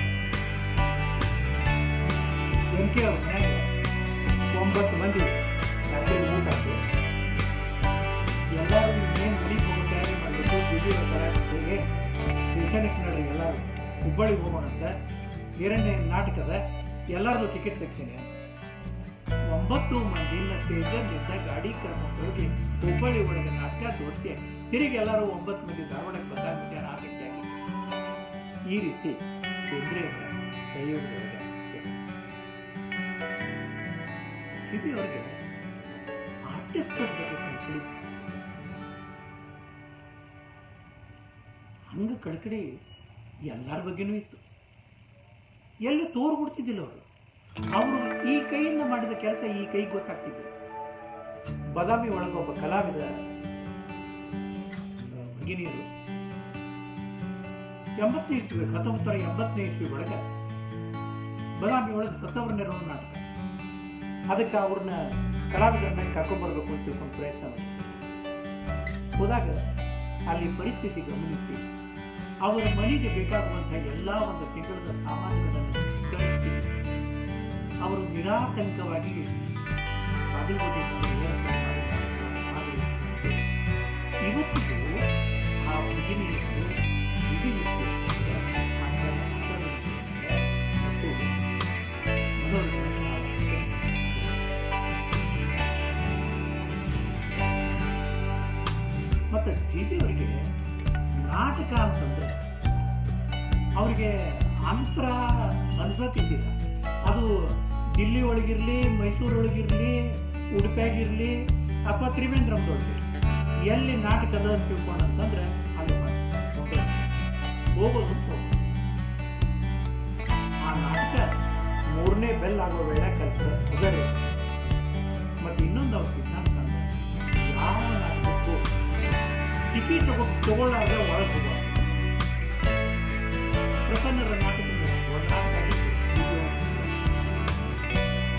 NK ಅವ್ರ ಮನೆಯಾಗ 9 ಮಂದಿ ರಾತ್ರಿ ಊಟ ಆಯ್ತು. ಎಲ್ಲರೂ ಏನು ಮನೆಗೆ ಹೋಗೋ ತಯಾರಿ ಮಾಡಬೇಕು. ಜಿಬಿ ಹೇಗೆ ಶೈಕ್ಷಣಿಕ ನಡ್ರಿ ಎಲ್ಲರೂ ಹುಬ್ಬಳ್ಳಿಗೆ ಹೋಗೋಣಂತ. 2ನೇ ನಾಟಕದ ಎಲ್ಲರದು ಟಿಕೆಟ್ ತೆಗ್ಸೀನಿ. 9 ಮಂದಿನ ಸ್ಟೇಷನ್ನಿಂದ ಗಾಡಿ ಕರ್ಕೊಂಡು ಹೋಗಿ ಹುಬ್ಬಳ್ಳಿ ಒಳಗೆ ನಾಟಕ ತೋರಿಸಿ ತಿರುಗಿ ಎಲ್ಲರೂ 9 ಮಂದಿ ಧಾರವಾಡಕ್ಕೆ ಬಂದಾಗ ಮಧ್ಯಾಹ್ನ 6 ಗಂಟೆ ಆಗಿದೆ. ಈ ರೀತಿ ಬೇಂದ್ರೆಯವರ ಕೈಯೊಳಗೆ ಅವರಿಗೆ ಆರ್ಟಿಸ್ಟ್ ಬಗ್ಗೆ ಹಂಗ ಕಡೆ ಎಲ್ಲರ ಬಗ್ಗೆನೂ ಇತ್ತು. ಎಲ್ಲಿ ತೋರ್ಬಿಡ್ತಿದ್ದಿಲ್ಲ ಅವರು ಈ ಕೈಯಿಂದ ಮಾಡಿದ ಕೆಲಸ ಈ ಕೈಗೆ ಗೊತ್ತಾಗ್ತಿದ್ರು. ಬಾದಾಮಿ ಒಳಗೆ ಒಬ್ಬ ಕಲಾವಿದ ಭಗಿನಿಯರು 1980 ಇಸ್ವಿ ಒಳಗೆ ಬಾದಾಮಿ ಒಳಗೆ ಸತ್ತವರ ನೆರವು ನಾಟಕ, ಅದಕ್ಕೆ ಅವ್ರನ್ನ ಕಲಾವಿದರನ್ನ ಕರ್ಕೊಂಡ್ಬರ್ಬೇಕು ಅಂತ ತಿಳ್ಕೊಂಡು ಪ್ರಯತ್ನ ಹೋದಾಗ ಅಲ್ಲಿ ಪರಿಸ್ಥಿತಿ ಗಮನಿಸಿ ಅವರ ಮನೆಗೆ ಬೇಕಾಗುವಂತಹ ಎಲ್ಲ ಒಂದು ತಿಂಗಳ ಸಾಮಾನುಗಳನ್ನು ಕಳಿಸಿ ಅವರು ನಿರಾತಂಕವಾಗಿ ಇವತ್ತಿಗೂ ಆ ಭಗಿನಿಯರು ಮತ್ತು ಜಿಬಿ ಅವರಿಗೆ ನಾಟಕ ಅಂತಂದ್ರೆ ಅವರಿಗೆ ಅಂತರ ಅನ್ಸತ್ತಿದ್ದಿಲ್ಲ. ಅದು ದಿಲ್ಲಿ ಒಳಗಿರಲಿ, ಮೈಸೂರೊಳಗಿರಲಿ, ಉಡುಪಿಯಾಗಿರಲಿ ಅಥವಾ ತ್ರಿವೇಂದ್ರಮದೊಳಗೆ ಎಲ್ಲಿ ನಾಟಕದ ಅಂತ ತಿಳ್ಕೊಂಡಂತಂದ್ರೆ ಅಲ್ಲಿ ಹೋಗೋದು. ಆ ನಾಟಕ 3ನೇ ಬೆಲ್ ಆಗೋ ವೇಳೆ ಕೆಲಸ ಅದರ ಮತ್ತು ಇನ್ನೊಂದು ಅವ್ರ ಸಿದ್ಧಾಂತ ಅಂದ್ರೆ ಯಾವ ನಾಟಕಕ್ಕೂ ಟಿಕೆಟ್ ತಗೊಳ್ಳಾಗ ಒಳಗೆ ಹೋಗೋದು. ಪ್ರಸನ್ನರ ನಾಟಕ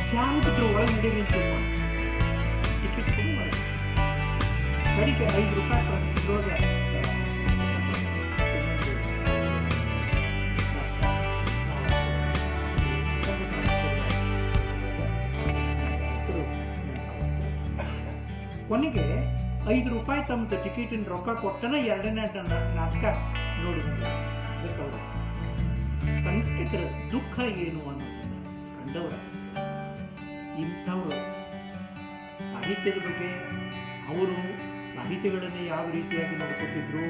ಚಾಲಕರು ಒಳಗೆ ನಡೀರಿ ಅಂತ ಟಿಕೆಟ್ ತಗೊಂಡು ಕಡಿಗೆ 5 ರೂಪಾಯಿ ಪ್ರತಿರೋಧ ಕೊನೆಗೆ 5 ರೂಪಾಯಿ ತಮ್ಮ ಟಿಕೆಟಿನ ರೊಕ್ಕ ಕೊಟ್ಟನ 2ನೇ ನಾಟಕ ನೋಡಿದ್ರು. ಸಂಸ್ಕೃತರ ದುಃಖ ಏನು ಅನ್ನೋದನ್ನ ಕಂಡವರ ಇಂಥವರು ಸಾಹಿತ್ಯದ ಬಗ್ಗೆ ಅವರು ಸಾಹಿತ್ಯಗಳನ್ನು ಯಾವ ರೀತಿಯಾಗಿ ನೋಡ್ಕೊತಿದ್ರು,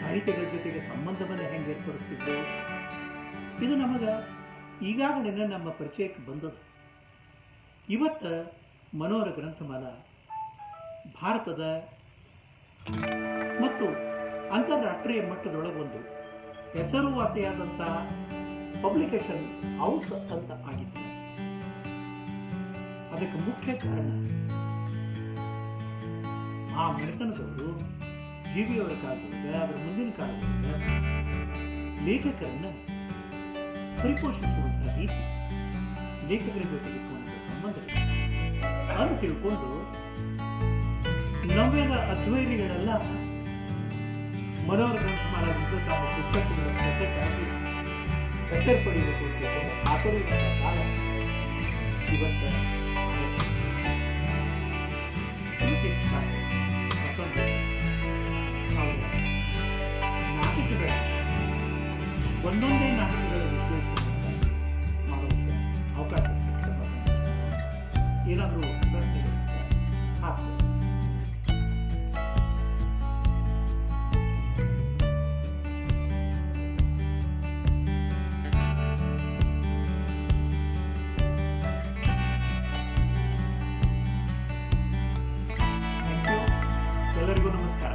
ಸಾಹಿತ್ಯಗಳ ಜೊತೆಗೆ ಸಂಬಂಧವನ್ನು ಹೆಂಗೆ ಏರ್ಪಡಿಸ್ತಿದ್ರು, ಇದು ನಮಗೆ ಈಗಾಗಲೇ ನಮ್ಮ ಪರಿಚಯಕ್ಕೆ ಬಂದದ್ದು. ಇವತ್ತು ಮನೋಹರ ಗ್ರಂಥಮಾಲಾ ಭಾರತದ ಮತ್ತು ಅಂತಾರಾಷ್ಟ್ರೀಯ ಮಟ್ಟದೊಳಗೆ ಒಂದು ಹೆಸರುವಾಸಿಯಾದಂಥ ಪಬ್ಲಿಕೇಶನ್ ಹೌಸ್ ಅಂತ ಆಗಿತ್ತು. ಅದಕ್ಕೆ ಮುಖ್ಯ ಕಾರಣ ಆ ಮನೆತನದವರು ಜಿಬಿಯವರ ಕಾಲದೊಳಗೆ, ಅದರ ಮುಂದಿನ ಕಾಲದೊಳಗೆ ಲೇಖಕರನ್ನ ಪರಿಪೋಷಿಸುವಂಥ ರೀತಿ, ಲೇಖಕರ ಜೊತೆಗೆ ಸಂಬಂಧ ಅದು ತಿಳ್ಕೊಂಡು ನವ್ಯದ ಅಧ್ವೈನಿಗಳೆಲ್ಲ ಮನೋಹರ ಗ್ರಂಥಮಾಲಾ ತಮ್ಮ ಪುಸ್ತಕಗಳ ಪ್ರತ್ಯೇಕವಾಗಿ ಹೆಸರು ಪಡೆಯಬೇಕು ಅಂತ ಆತುರಿದಂಥ ಕಾಲ ಇವತ್ತು ನಾಟಕಗಳ ಒಂದೊಂದೇ ನಾಟಕಗಳ ವಿಶ್ಲೇಷಣೆ ಮಾಡೋಕ್ಕೆ ಅವಕಾಶ ಏನಾದರೂ ಪ್ರಶ್ನೆಗಳು ಹಾಕ್ತಾರೆ. ಎಲ್ಲರಿಗೂ ನಮಸ್ಕಾರ.